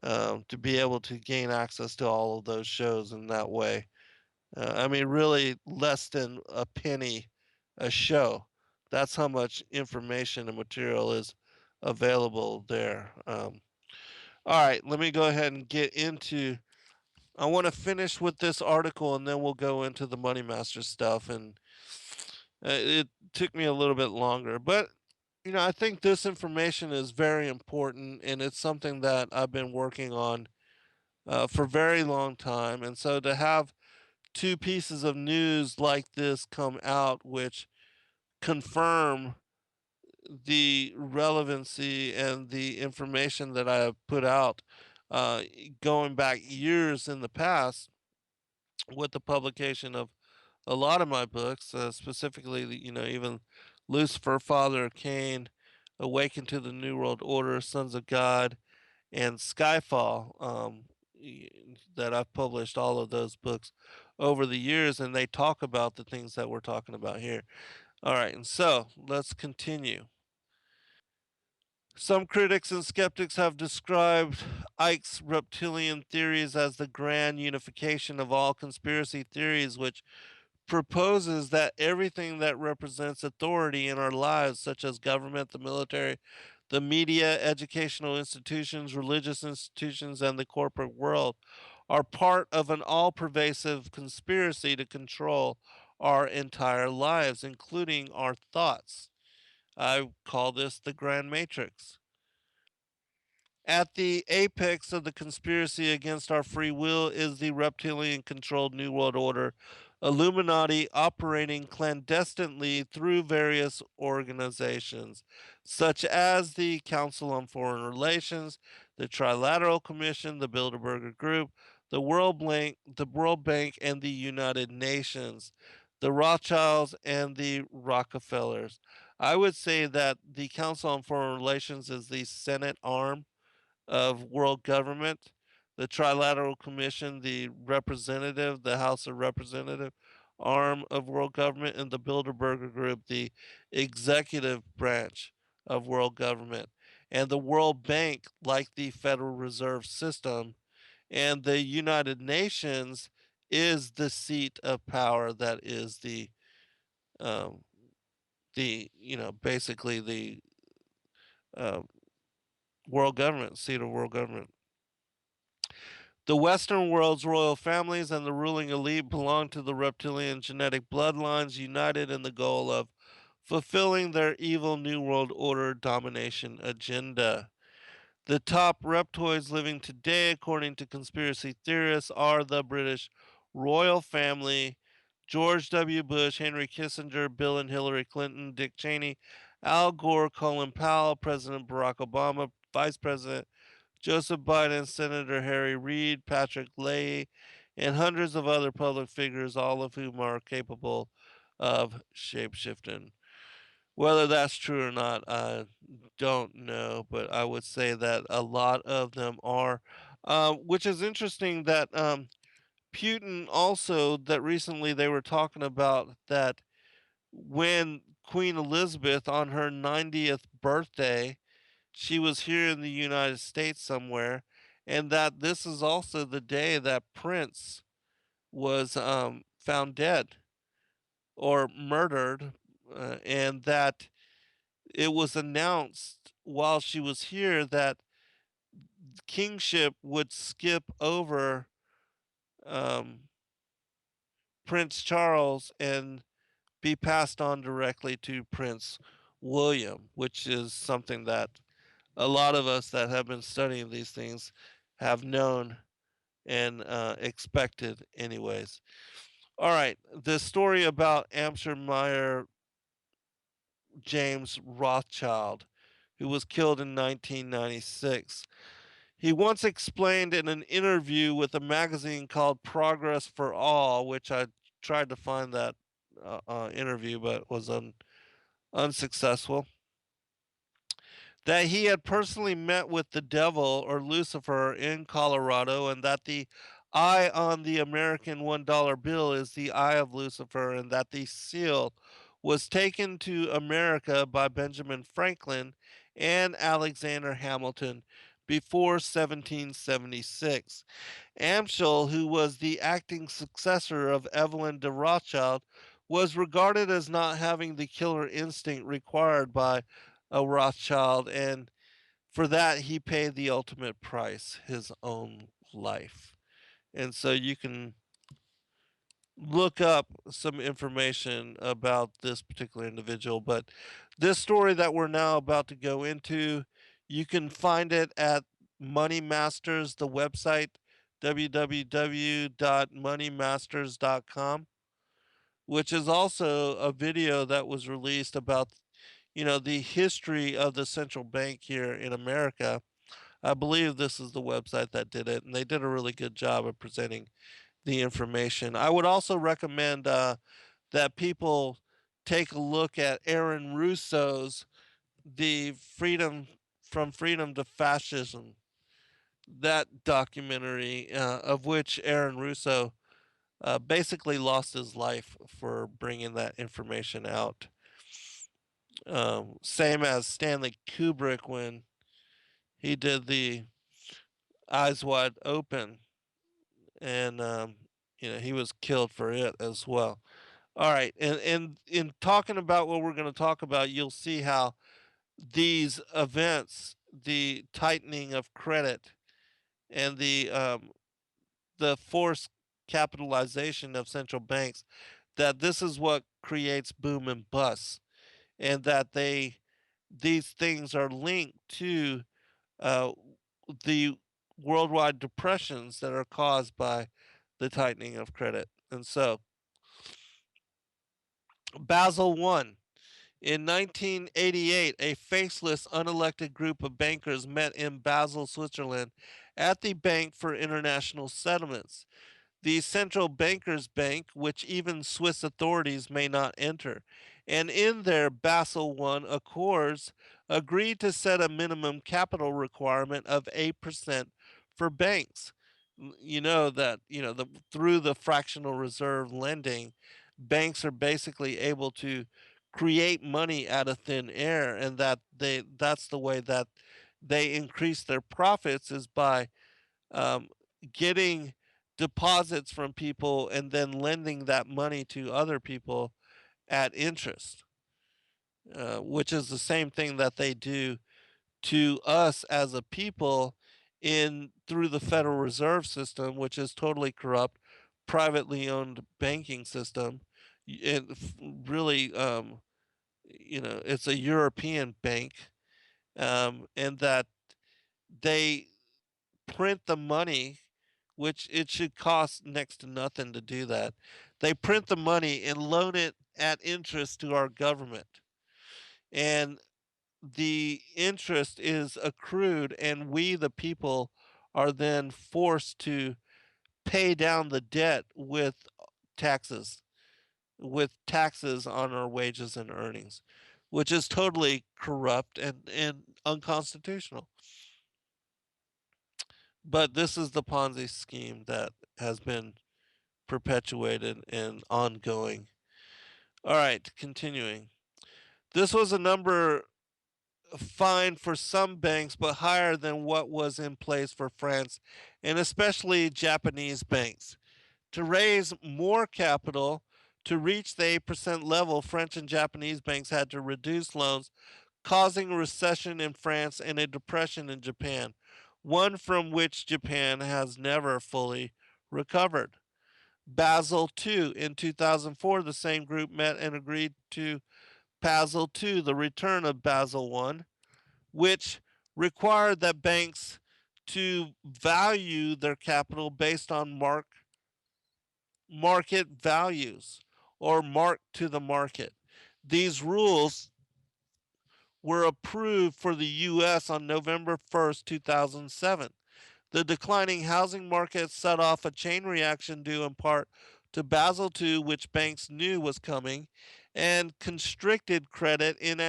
to be able to gain access to all of those shows in that way. I mean, really, less than a penny a show. That's how much information and material is available there. All right, let me go ahead and get into. I want to finish with this article, and then we'll go into the Moneymasters stuff. And it took me a little bit longer, but I think this information is very important, and it's something that I've been working on for a very long time. And so to have two pieces of news like this come out, which confirm the relevancy and the information that I have put out uh, going back years in the past with the publication of a lot of my books, specifically, even Lucifer, Father of Cain, Awaken to the New World Order, Sons of God, and Skyfall, that I've published all of those books over the years, and they talk about the things that we're talking about here. All right, and so let's continue. Some critics and skeptics have described Icke's reptilian theories as the grand unification of all conspiracy theories, which proposes that everything that represents authority in our lives, such as government, the military, the media, educational institutions, religious institutions, and the corporate world, are part of an all pervasive conspiracy to control our entire lives, including our thoughts. I call this the Grand Matrix. At the apex of the conspiracy against our free will is the reptilian controlled New World Order, Illuminati operating clandestinely through various organizations, such as the Council on Foreign Relations, the Trilateral Commission, the Bilderberger Group, the World Bank, and the United Nations, the Rothschilds, and the Rockefellers. I would say that the Council on Foreign Relations is the Senate arm of world government, the Trilateral Commission, the House of Representative arm of world government, and the Bilderberger Group, the executive branch of world government, and the World Bank, like the Federal Reserve System, and the United Nations is the seat of power that is um, basically the uh, world government, seat of world government. The Western world's royal families and the ruling elite belong to the reptilian genetic bloodlines, united in the goal of fulfilling their evil New World Order domination agenda. The top reptoids living today, according to conspiracy theorists, are the British royal family, George W. Bush, Henry Kissinger, Bill and Hillary Clinton, Dick Cheney, Al Gore, Colin Powell, President Barack Obama, Vice President Joseph Biden, Senator Harry Reid, Patrick Leahy, and hundreds of other public figures, all of whom are capable of shapeshifting. Whether that's true or not, I don't know, but I would say that a lot of them are. Which is interesting that Putin also, that recently they were talking about that when Queen Elizabeth on her 90th birthday, she was here in the United States somewhere, and that this is also the day that Prince was found dead or murdered, and that it was announced while she was here that kingship would skip over um, Prince Charles and be passed on directly to Prince William, which is something that a lot of us that have been studying these things have known and expected, anyways. All right, the story about Amshermeyer James Rothschild, who was killed in 1996. He once explained in an interview with a magazine called Progress for All, which I tried to find that interview but was unsuccessful, that he had personally met with the devil or Lucifer in Colorado, and that the eye on the American $1 bill is the eye of Lucifer, and that the seal was taken to America by Benjamin Franklin and Alexander Hamilton before 1776. Amschel, who was the acting successor of Evelyn de Rothschild, was regarded as not having the killer instinct required by a Rothschild, and for that he paid the ultimate price, his own life. And so you can look up some information about this particular individual, but this story that we're now about to go into, you can find it at Moneymasters, the website, www.moneymasters.com, which is also a video that was released about, the history of the central bank here in America. I believe this is the website that did it, and they did a really good job of presenting the information. I would also recommend that people take a look at Aaron Russo's "The Freedom from Freedom to Fascism," that documentary, of which Aaron Russo basically lost his life for bringing that information out. Same as Stanley Kubrick when he did the Eyes Wide Open, and he was killed for it as well. All right, and in talking about what we're going to talk about, you'll see how these events, the tightening of credit and the forced capitalization of central banks, that this is what creates boom and bust, and that these things are linked to uh, the worldwide depressions that are caused by the tightening of credit. And so, Basel One. In 1988, a faceless, unelected group of bankers met in Basel, Switzerland, at the Bank for International Settlements, the central bankers' bank, which even Swiss authorities may not enter. And in their Basel I Accords, agreed to set a minimum capital requirement of 8% for banks. You know that, through the fractional reserve lending, banks are basically able to create money out of thin air, and that's the way that they increase their profits, is by um, getting deposits from people and then lending that money to other people at interest, which is the same thing that they do to us as a people in through the Federal Reserve System, which is totally corrupt, privately owned banking system. It really, it's a European bank, and that they print the money, which it should cost next to nothing to do that. They print the money and loan it at interest to our government. And the interest is accrued, and we, the people, are then forced to pay down the debt taxes, with taxes on our wages and earnings, which is totally corrupt and unconstitutional. But this is the Ponzi scheme that has been perpetuated and ongoing. All right, continuing. This was a number fine for some banks, but higher than what was in place for France and especially Japanese banks. To raise more capital to reach the 8% level, French and Japanese banks had to reduce loans, causing a recession in France and a depression in Japan, one from which Japan has never fully recovered. Basel II. In 2004, the same group met and agreed to Basel II, the return of Basel I, which required that banks to value their capital based on market values or mark to the market. These rules were approved for the U.S. on November 1st, 2007. The declining housing market set off a chain reaction due in part to Basel II, which banks knew was coming, and constricted credit in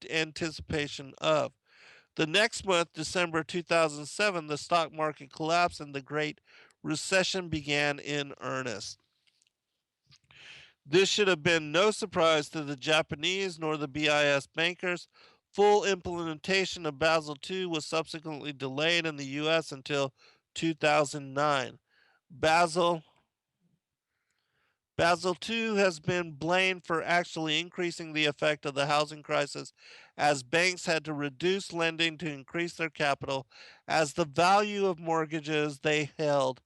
anticipation of. The next month, December 2007, the stock market collapsed and the Great Recession began in earnest. This should have been no surprise to the Japanese nor the BIS bankers. Full implementation of Basel II was subsequently delayed in the US until 2009. Basel Basel II has been blamed for actually increasing the effect of the housing crisis as banks had to reduce lending to increase their capital as the value of mortgages they held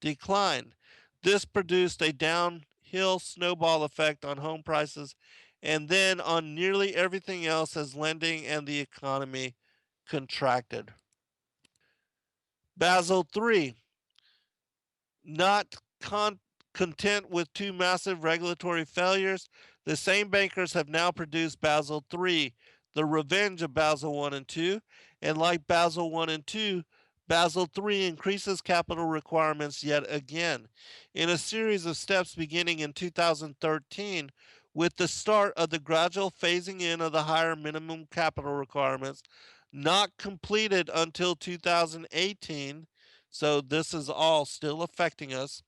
declined. This produced a downhill snowball effect on home prices and then on nearly everything else as lending and the economy contracted. Basel III, not content with two massive regulatory failures, the same bankers have now produced Basel III, the revenge of Basel I and II, and like Basel I and II, Basel III increases capital requirements yet again. In a series of steps beginning in 2013, with the start of the gradual phasing in of the higher minimum capital requirements, not completed until 2018, so this is all still affecting us.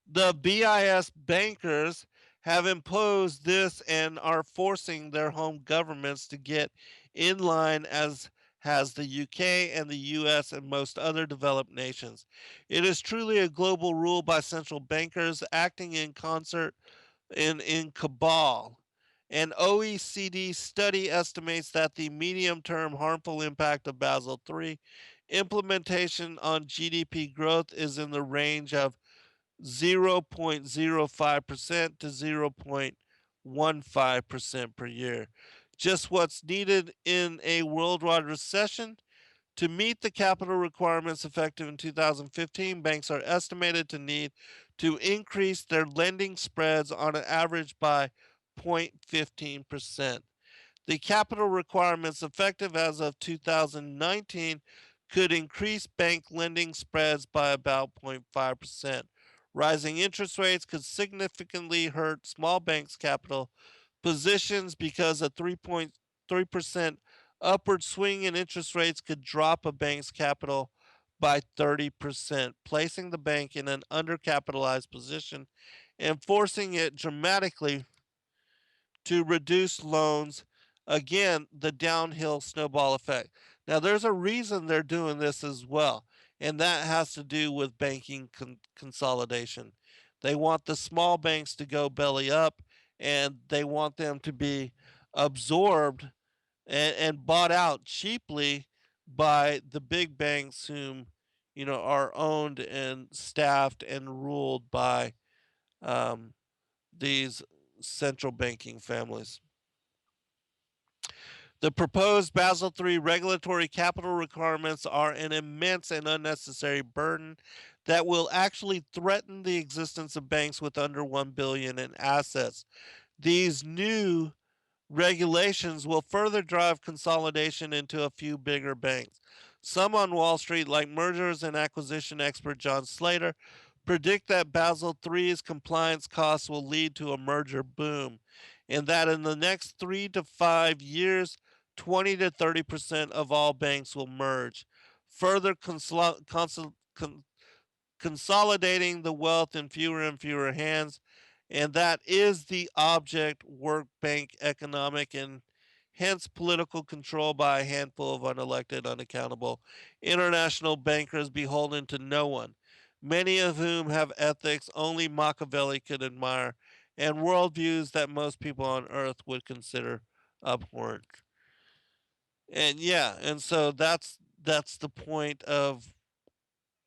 The BIS bankers have imposed this and are forcing their home governments to get in line as has the UK and the US and most other developed nations. It is truly a global rule by central bankers acting in concert in cabal. An OECD study estimates that the medium term harmful impact of Basel III implementation on GDP growth is in the range of 0.05% to 0.15% per year. Just what's needed in a worldwide recession. To meet the capital requirements effective in 2015, banks are estimated to need to increase their lending spreads on an average by 0.15%. The capital requirements effective as of 2019 could increase bank lending spreads by about 0.5%. Rising interest rates could significantly hurt small banks' capital positions because a 3.3% upward swing in interest rates could drop a bank's capital by 30%, placing the bank in an undercapitalized position and forcing it dramatically to reduce loans. Again, the downhill snowball effect. Now, there's a reason they're doing this as well, and that has to do with banking consolidation. They want the small banks to go belly up, and they want them to be absorbed and bought out cheaply by the big banks, whom are owned and staffed and ruled by um, these central banking families. The proposed Basel III regulatory capital requirements are an immense and unnecessary burden that will actually threaten the existence of banks with under 1 billion in assets. These new regulations will further drive consolidation into a few bigger banks. Some on Wall Street, like mergers and acquisition expert John Slater, predict that Basel III's compliance costs will lead to a merger boom, and that in the next 3 to 5 years, 20 to 30% of all banks will merge, further consolidating the wealth in fewer and fewer hands. And that is the object work bank economic and hence political control by a handful of unelected, unaccountable international bankers beholden to no one. many of whom have ethics only Machiavelli could admire, and worldviews that most people on earth would consider abhorrent. And yeah, and so that's the point of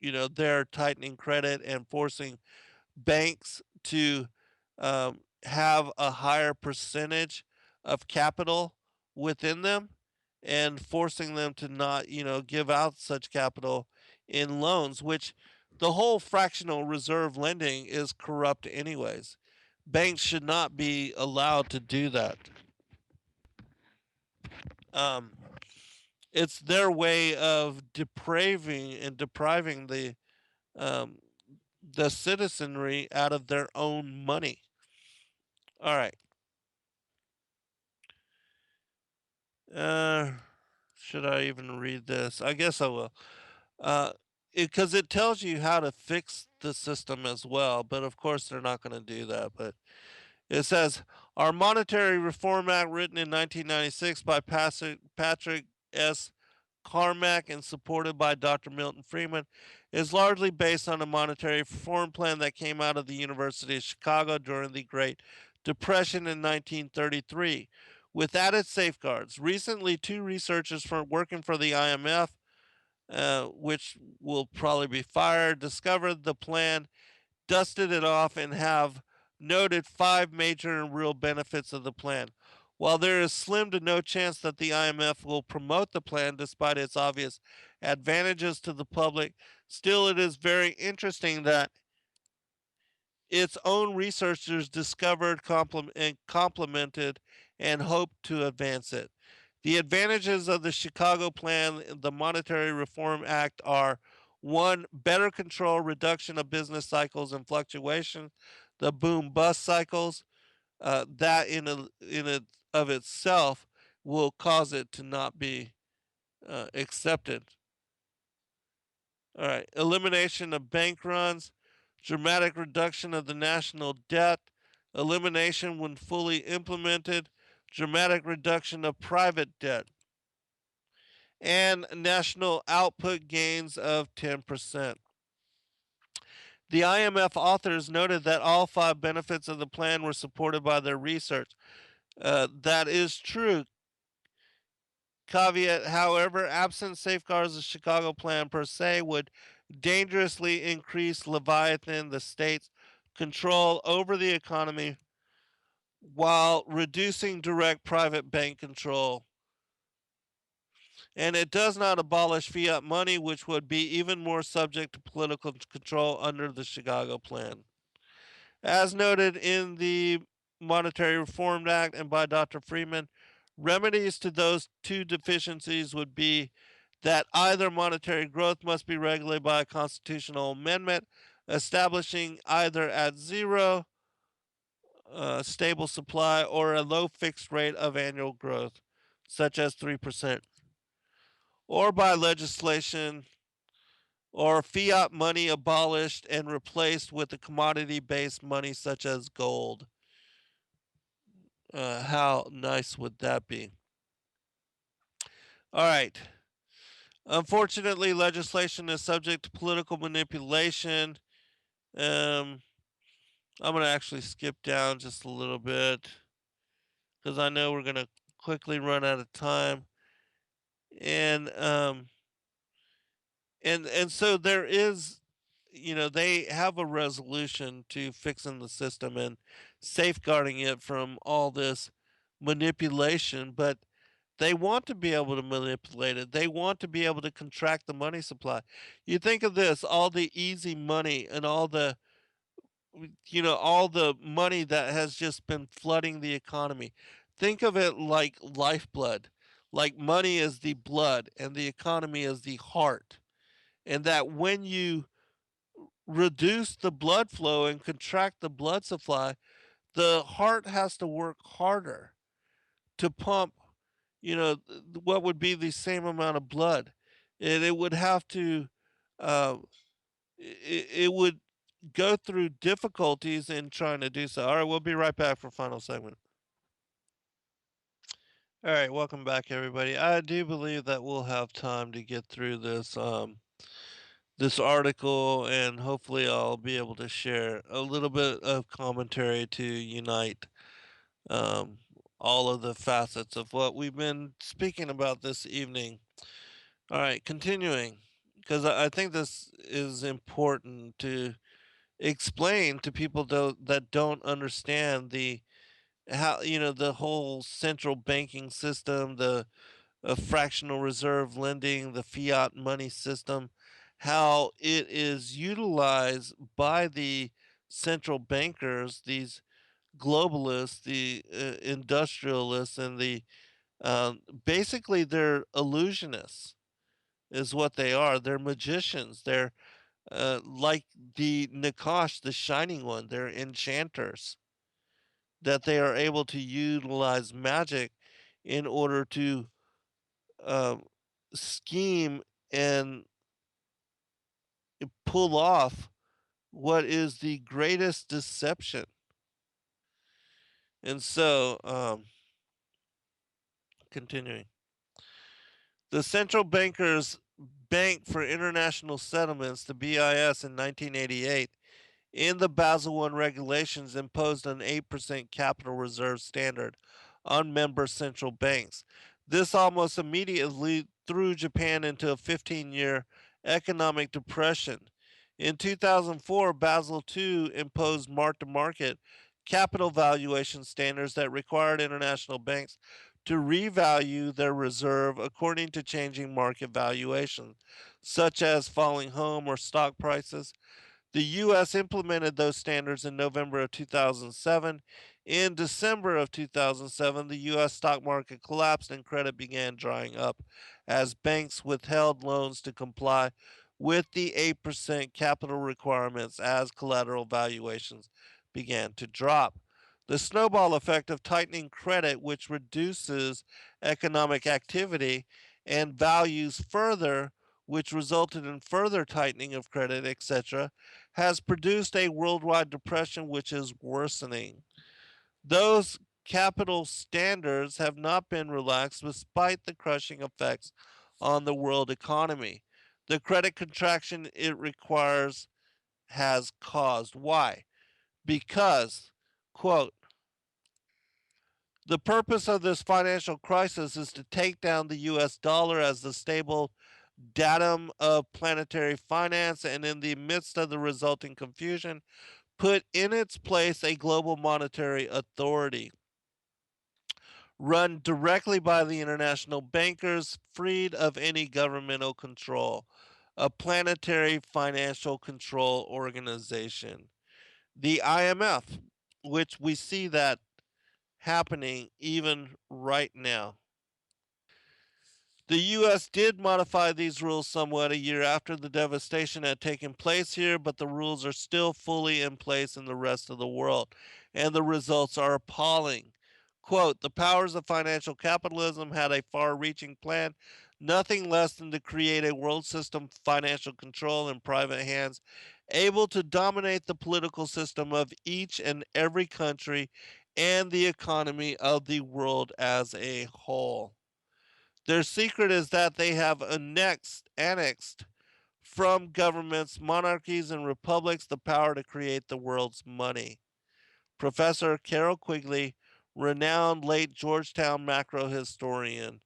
their tightening credit and forcing banks to have a higher percentage of capital within them and forcing them to not, give out such capital in loans, which the whole fractional reserve lending is corrupt anyways. Banks should not be allowed to do that. Um, it's their way of depriving um, the citizenry out of their own money. All right. Uh, should I even read this? I guess I will. Because it tells you how to fix the system as well, but of course they're not going to do that. But it says our Monetary Reform Act, written in 1996 by Patrick S. Carmack and supported by Dr. Milton Friedman, is largely based on a monetary reform plan that came out of the University of Chicago during the Great Depression in 1933. With added safeguards, recently two researchers from working for the IMF, which will probably be fired, discovered the plan, dusted it off, and have noted five major and real benefits of the plan. While there is slim to no chance that the IMF will promote the plan despite its obvious advantages to the public, still it is very interesting that its own researchers discovered and complemented and hoped to advance it. The advantages of the Chicago Plan, the Monetary Reform Act, are one, better control, reduction of business cycles and fluctuation, the boom bust cycles, that in of itself will cause it to not be accepted. All right, elimination of bank runs, dramatic reduction of the national debt, elimination when fully implemented, dramatic reduction of private debt, and national output gains of 10%. The IMF authors noted that all five benefits of the plan were supported by their research. That is true. Caveat, however, absent safeguards, the Chicago Plan per se would dangerously increase Leviathan, the state's control over the economy, while reducing direct private bank control. And it does not abolish fiat money, which would be even more subject to political control under the Chicago Plan. As noted in the Monetary Reform Act and by Dr. Freeman, remedies to those two deficiencies would be that either monetary growth must be regulated by a constitutional amendment establishing either at zero stable supply or a low fixed rate of annual growth, such as 3%, or by legislation or fiat money abolished and replaced with a commodity based money such as gold. How nice would that be? All right. Unfortunately, legislation is subject to political manipulation. Um, I'm going to actually skip down just a little bit because I know we're going to quickly run out of time. And and so there is, they have a resolution to fixing the system and safeguarding it from all this manipulation, but they want to be able to manipulate it. They want to be able to contract the money supply. You think of this, all the easy money and all the money that has just been flooding the economy. Think of it like lifeblood. Like money is the blood and the economy is the heart. And that when you reduce the blood flow and contract the blood supply, the heart has to work harder to pump, what would be the same amount of blood. And it would have to, uh, it would go through difficulties in trying to do so. All right, we'll be right back for final segment. All right, welcome back, everybody. I do believe that we'll have time to get through this article, and hopefully I'll be able to share a little bit of commentary to unite um, all of the facets of what we've been speaking about this evening. All right, continuing, because I think this is important to explain to people that don't understand the how the whole central banking system, the fractional reserve lending, the fiat money system, how it is utilized by the central bankers, these globalists, the industrialists, and the basically they're illusionists is what they are. They're magicians. They're like the Nakash, the shining one. They're enchanters that they are able to utilize magic in order to um, scheme and pull off what is the greatest deception. And so, continuing, the central bankers Bank for International Settlements, the BIS, in 1988, in the Basel I regulations, imposed an 8% capital reserve standard on member central banks. This almost immediately threw Japan into a 15-year economic depression. In 2004, Basel II imposed mark to market capital valuation standards that required international banks to revalue their reserve according to changing market valuations, such as falling home or stock prices. The U.S. implemented those standards in November of 2007. In December of 2007, the U.S. stock market collapsed and credit began drying up as banks withheld loans to comply with the 8% capital requirements as collateral valuations began to drop. The snowball effect of tightening credit, which reduces economic activity and values further, which resulted in further tightening of credit, etc., has produced a worldwide depression which is worsening. Those capital standards have not been relaxed despite the crushing effects on the world economy. The credit contraction it requires has caused. Why? Because, quote, the purpose of this financial crisis is to take down the US dollar as the stable datum of planetary finance, and in the midst of the resulting confusion, put in its place a global monetary authority run directly by the international bankers, freed of any governmental control, a planetary financial control organization. The IMF, which we see that happening even right now. The U.S. did modify these rules somewhat a year after the devastation had taken place here, but the rules are still fully in place in the rest of the world, and the results are appalling. Quote, the powers of financial capitalism had a far reaching plan, nothing less than to create a world system of financial control in private hands, able to dominate the political system of each and every country and the economy of the world as a whole. Their secret is that they have annexed from governments, monarchies, and republics the power to create the world's money. Professor Carol Quigley, renowned late Georgetown macro historian,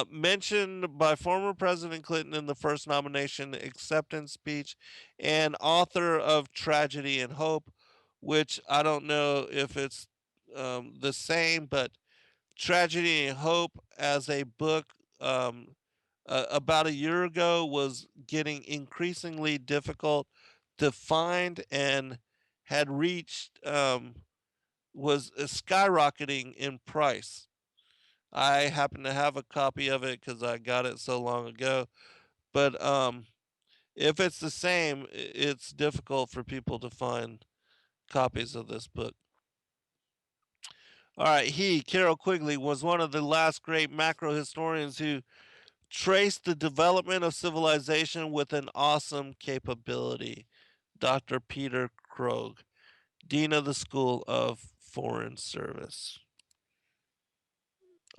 mentioned by former President Clinton in the first nomination acceptance speech, and author of Tragedy and Hope, which I don't know if it's the same, but Tragedy and Hope as a book about a year ago was getting increasingly difficult to find and had reached was skyrocketing in price. I happen to have a copy of it because I got it so long ago. But if it's the same, it's difficult for people to find copies of this book. All right, Carol Quigley, was one of the last great macro historians who traced the development of civilization with an awesome capability. Dr. Peter Krogh, Dean of the School of Foreign Service.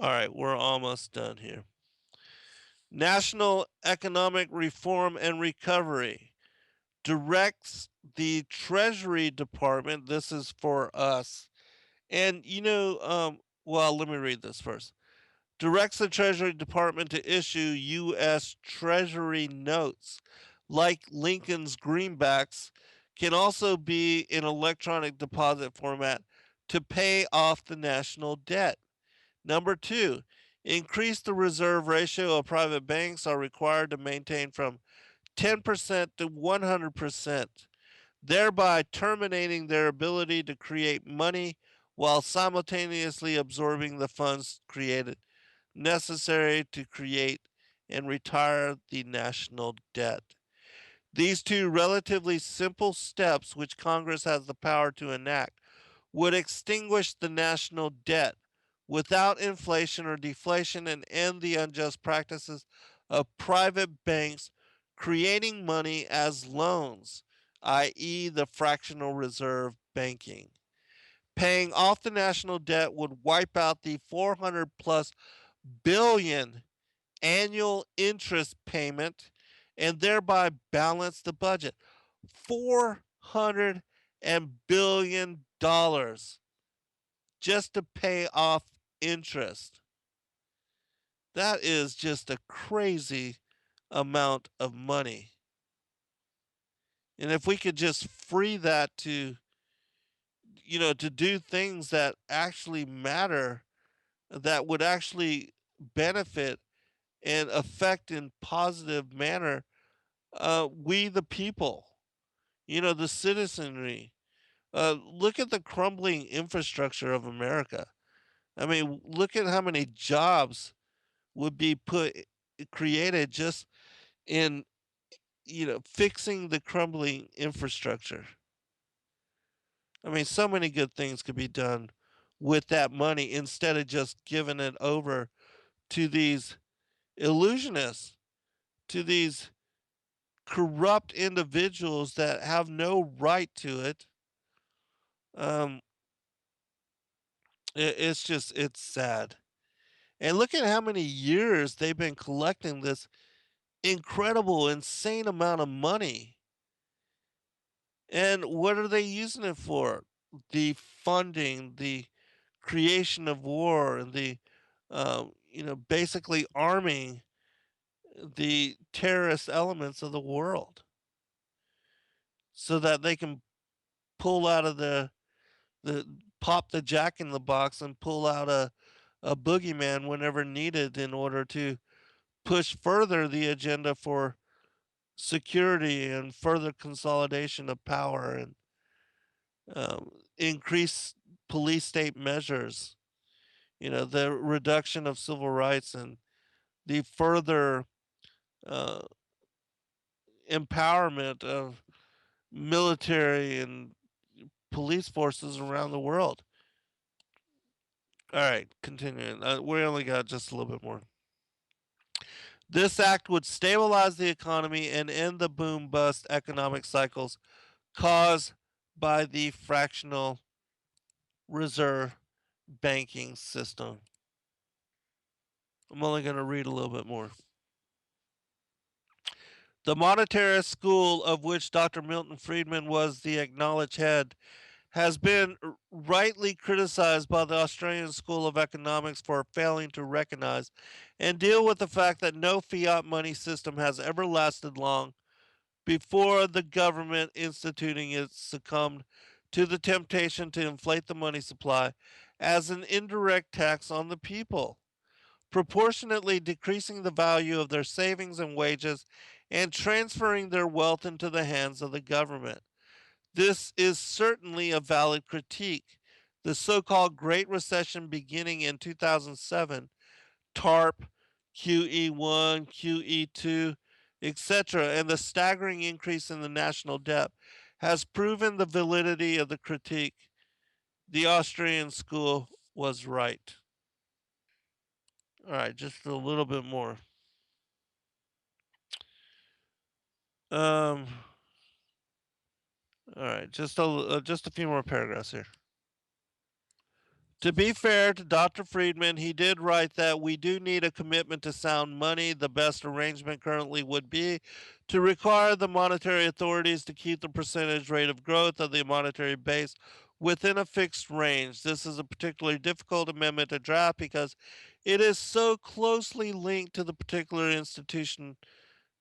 All right, we're almost done here. National Economic Reform and Recovery directs the Treasury Department, this is for us, and well, let me read this first. Directs the Treasury Department to issue U.S. Treasury notes, like Lincoln's greenbacks, can also be in electronic deposit format to pay off the national debt. Number two, increase the reserve ratio of private banks are required to maintain from 10% to 100%, thereby terminating their ability to create money while simultaneously absorbing the funds created necessary to create and retire the national debt. These two relatively simple steps, which Congress has the power to enact, would extinguish the national debt without inflation or deflation and end the unjust practices of private banks creating money as loans, i.e., the fractional reserve banking. Paying off the national debt would wipe out the 400 plus billion annual interest payment and thereby balance the budget. $400 billion just to pay off interest. That is just a crazy amount of money. And if we could just free that to do things that actually matter, that would actually benefit and affect in positive manner we the people, the citizenry. Look at the crumbling infrastructure of America. I mean, look at how many jobs would be created just in fixing the crumbling infrastructure. I mean, so many good things could be done with that money instead of just giving it over to these illusionists, to these corrupt individuals that have no right to it. Um, it's sad. And look at how many years they've been collecting this incredible, insane amount of money. And what are they using it for? The funding, the creation of war, and the, basically arming the terrorist elements of the world so that they can pull out of the pop the jack in the box and pull out a boogeyman whenever needed in order to push further the agenda for security and further consolidation of power and increase police state measures, the reduction of civil rights and the further uh, empowerment of military and police forces around the world. All right, continuing. We only got just a little bit more. This act would stabilize the economy and end the boom bust economic cycles caused by the fractional reserve banking system. I'm only going to read a little bit more. The monetarist school, of which Dr. Milton Friedman was the acknowledged head, has been rightly criticized by the Australian School of Economics for failing to recognize and deal with the fact that no fiat money system has ever lasted long before the government instituting it succumbed to the temptation to inflate the money supply as an indirect tax on the people, proportionately decreasing the value of their savings and wages and transferring their wealth into the hands of the government. This is certainly a valid critique. The so called Great Recession beginning in 2007, TARP, QE1, QE2, etc., and the staggering increase in the national debt has proven the validity of the critique. The Austrian school was right. All right, just a little bit more. Um, all right, just a few more paragraphs here. To be fair to Dr. Friedman, he did write that we do need a commitment to sound money. The best arrangement currently would be to require the monetary authorities to keep the percentage rate of growth of the monetary base within a fixed range. This is a particularly difficult amendment to draft because it is so closely linked to the particular institution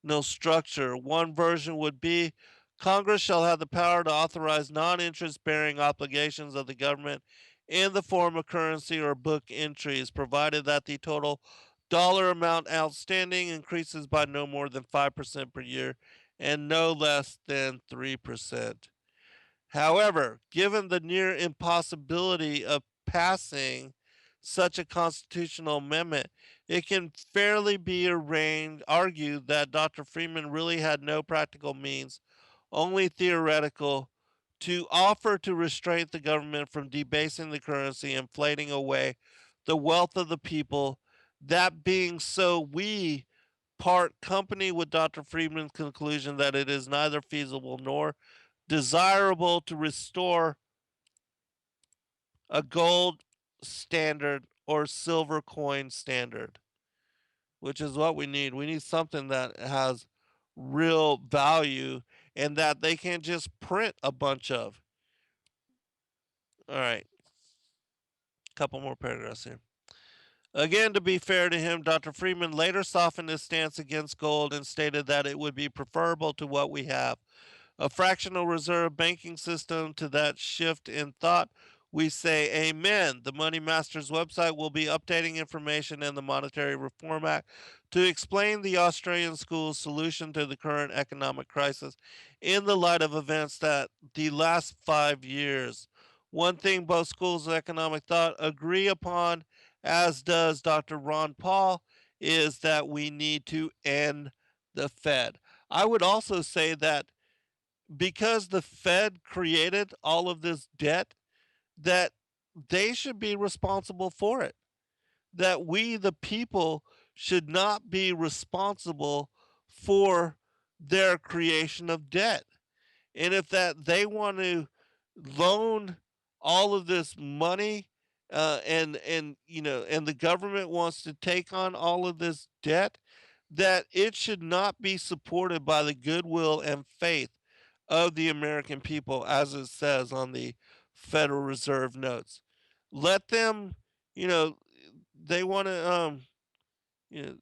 no structure. One version would be Congress shall have the power to authorize non interest bearing obligations of the government in the form of currency or book entries, provided that the total dollar amount outstanding increases by no more than 5% per year and no less than 3%. However, given the near impossibility of passing such a constitutional amendment, it can fairly be argued that Dr. Freeman really had no practical means, only theoretical, to offer to restrain the government from debasing the currency, inflating away the wealth of the people. That being so, we part company with Dr. Freeman's conclusion that it is neither feasible nor desirable to restore a gold standard or silver coin standard, which is what we need. We need something that has real value and that they can't just print a bunch of. All right, a couple more paragraphs here. Again, to be fair to him, Dr. Freeman later softened his stance against gold and stated that it would be preferable to what we have, a fractional reserve banking system. To that shift in thought, we say amen. The Moneymasters website will be updating information in the Monetary Reform Act to explain the Australian school's solution to the current economic crisis in the light of events that the last 5 years. One thing both schools of economic thought agree upon, as does Dr. Ron Paul, is that we need to end the Fed. I would also say that because the Fed created all of this debt, that they should be responsible for it. That we, the people, should not be responsible for their creation of debt. And if that they want to loan all of this money, and the government wants to take on all of this debt, that it should not be supported by the goodwill and faith of the American people, as it says on the Federal Reserve notes. Let them, you know, they want to, you know,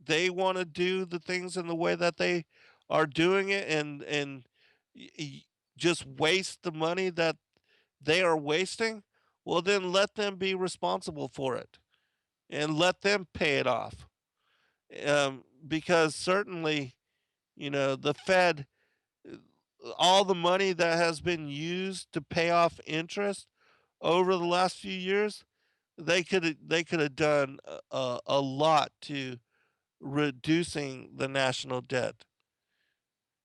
they want to do the things in the way that they are doing it, and just waste the money that they are wasting. Well, then let them be responsible for it, and let them pay it off. Because certainly, the Fed, all the money that has been used to pay off interest over the last few years, they could have done a lot to reducing the national debt.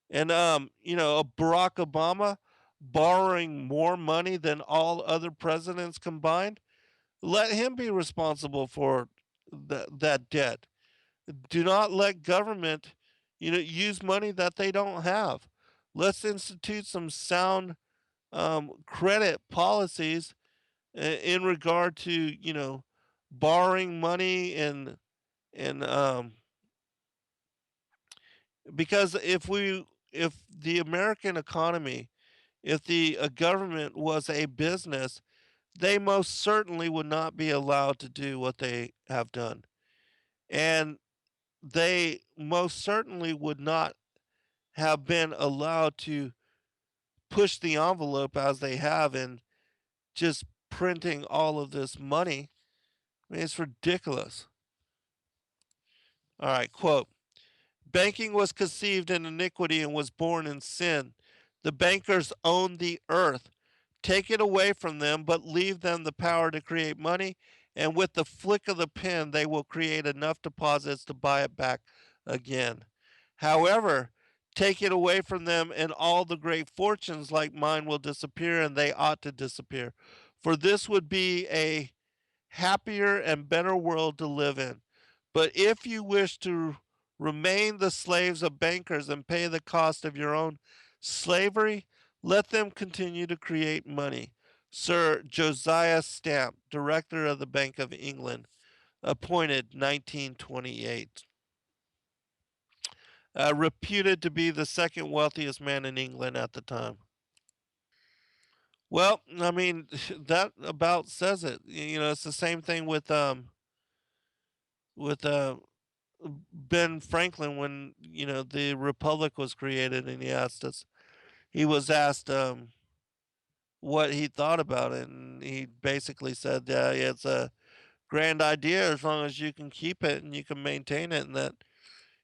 And Barack Obama borrowing more money than all other presidents combined, let him be responsible for that debt. Do not let government, use money that they don't have. Let's institute some sound credit policies in regard to borrowing money, and because if the American economy, if the government was a business, they most certainly would not be allowed to do what they have done, and they most certainly would not have been allowed to push the envelope as they have in just printing all of this money. I mean, it's ridiculous. All right, quote: Banking was conceived in iniquity and was born in sin. The bankers own the earth. Take it away from them, but leave them the power to create money, and with the flick of the pen, they will create enough deposits to buy it back again. However, take it away from them, and all the great fortunes like mine will disappear, and they ought to disappear. For this would be a happier and better world to live in. But if you wish to remain the slaves of bankers and pay the cost of your own slavery, let them continue to create money. Sir Josiah Stamp, director of the Bank of England, appointed 1928. Reputed to be the second wealthiest man in England at the time. Well, I mean, that about says it. You know, it's the same thing with Ben Franklin when the Republic was created, and he was asked what he thought about it, and he basically said, "Yeah, it's a grand idea as long as you can keep it and you can maintain it." And that,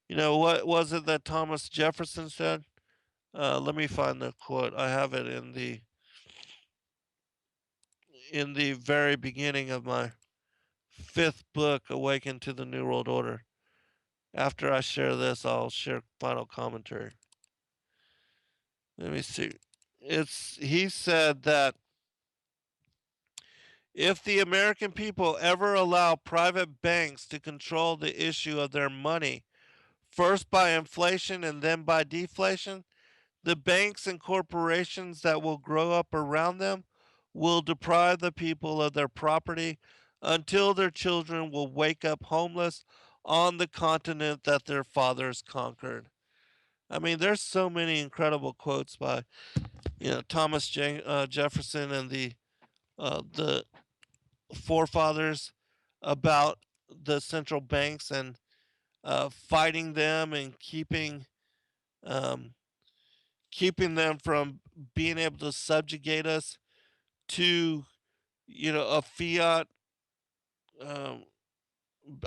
what was it that Thomas Jefferson said? Let me find the quote. I have it in the very beginning of my fifth book, Awaken to the New World Order. After I share this, I'll share final commentary. Let me see. He said that if the American people ever allow private banks to control the issue of their money, first by inflation and then by deflation, the banks and corporations that will grow up around them will deprive the people of their property until their children will wake up homeless on the continent that their fathers conquered. I mean, there's so many incredible quotes by Thomas Jefferson and the forefathers about the central banks and fighting them and um, keeping them from being able to subjugate us to a fiat, um,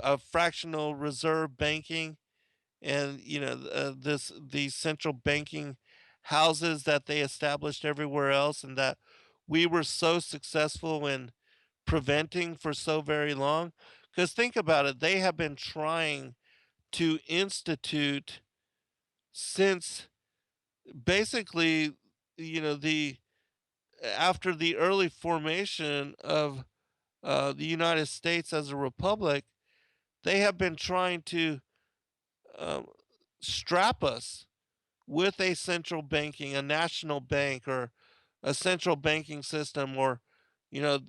a fractional reserve banking, and these central banking houses that they established everywhere else, and that we were so successful in preventing for so very long. Because think about it, they have been trying to institute since basically the after the early formation of the United States as a republic. They have been trying to um, strap us with a central banking, a national bank, or a central banking system, or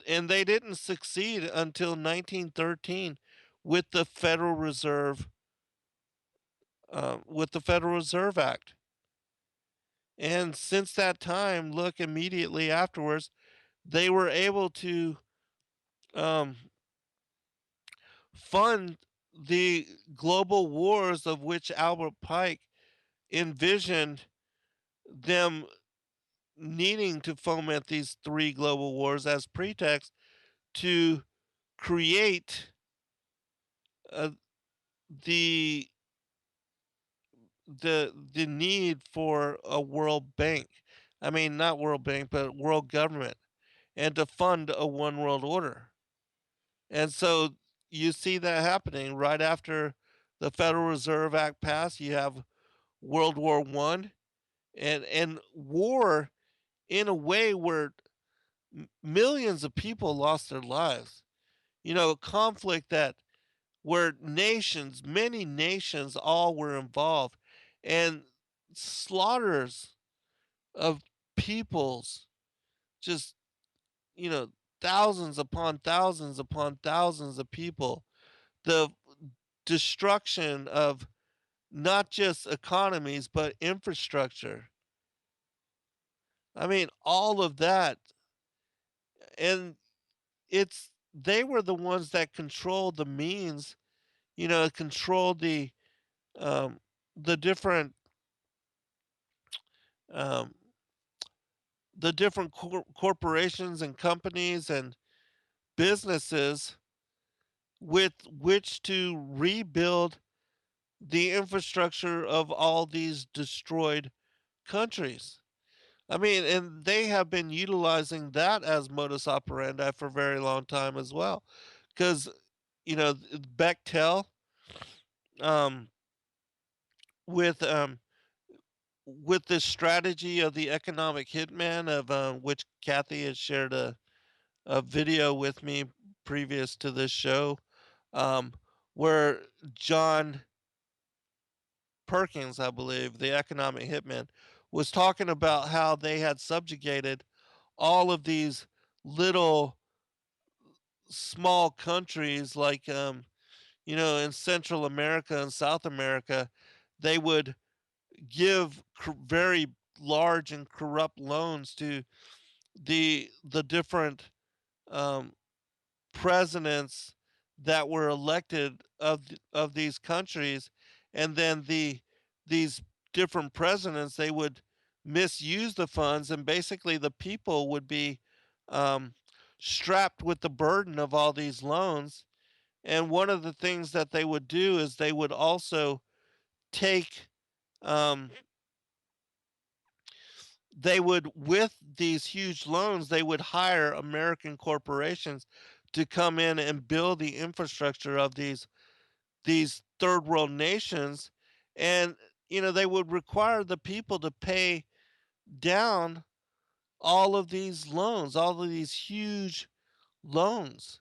and they didn't succeed until 1913 with the Federal Reserve, with the Federal Reserve Act. And since that time, look, immediately afterwards, they were able to um, fund the global wars of which Albert Pike envisioned them needing to foment these three global wars as pretext to create uh, the the need for a world bank. I mean, not world bank, but world government, and to fund a one world order. And so you see that happening right after the Federal Reserve Act passed. You have World War One, and war in a way where millions of people lost their lives. A conflict that where nations, many nations, all were involved, and slaughters of peoples, just you know, thousands upon thousands of people. The destruction of not just economies but infrastructure. I mean, all of that, and it's they were the ones that controlled the means, controlled um, the different um, corporations and companies and businesses with which to rebuild the infrastructure of all these destroyed countries. I mean, and they have been utilizing that as modus operandi for a very long time as well. Because, Bechtel, um, with this strategy of the economic hitman, of which Kathy has shared a video with me previous to this show, um, where John Perkins, I believe, the economic hitman, was talking about how they had subjugated all of these little small countries like in Central America and South America, they would give very large and corrupt loans to the different um, presidents that were elected of these countries, and then these different presidents, they would misuse the funds, and basically the people would be um, strapped with the burden of all these loans. And one of the things that they would do is they would also take um, they would, with these huge loans, they would hire American corporations to come in and build the infrastructure of these third world nations. And they would require the people to pay down all of these loans, all of these huge loans.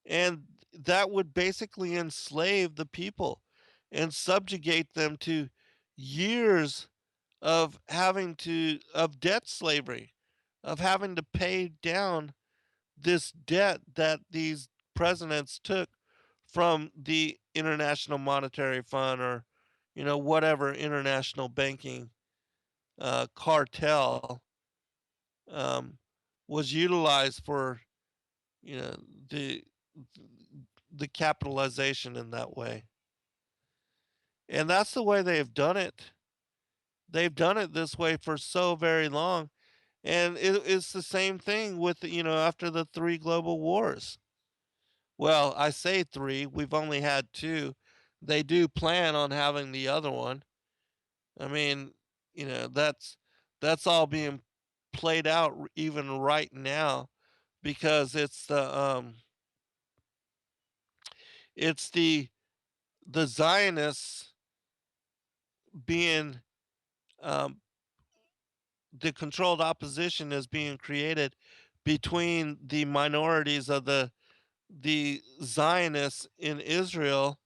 And that would basically enslave the people and subjugate them to years of debt slavery, of having to pay down this debt that these presidents took from the International Monetary Fund, or whatever international banking cartel um, was utilized for you know the the capitalization in that way. And that's the way they've done it. They've done it this way for so very long. And it's the same thing with, after the three global wars. Well, I say three, we've only had two. They do plan on having the other one. I mean, that's all being played out even right now, because it's the Zionists being um, the controlled opposition is being created between the minorities of the Zionists in Israel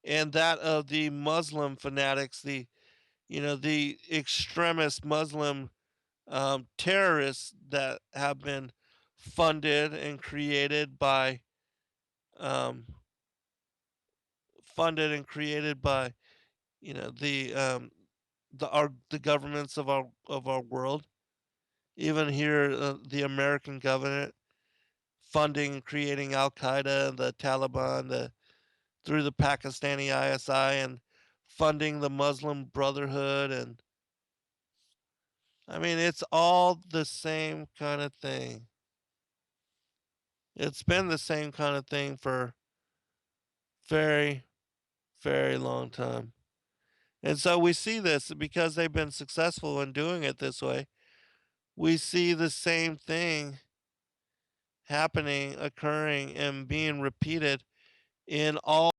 and that of the Muslim fanatics, the extremist Muslim terrorists that have been funded and created by um, you know the um, the governments of our world. Even here, the American government funding and creating Al Qaeda, the Taliban, through the Pakistani ISI, and funding the Muslim Brotherhood. And I mean, it's all the same kind of thing. It's been the same kind of thing for very, very long time. And so we see this because they've been successful in doing it this way. We see the same thing happening, occurring, and being repeated in all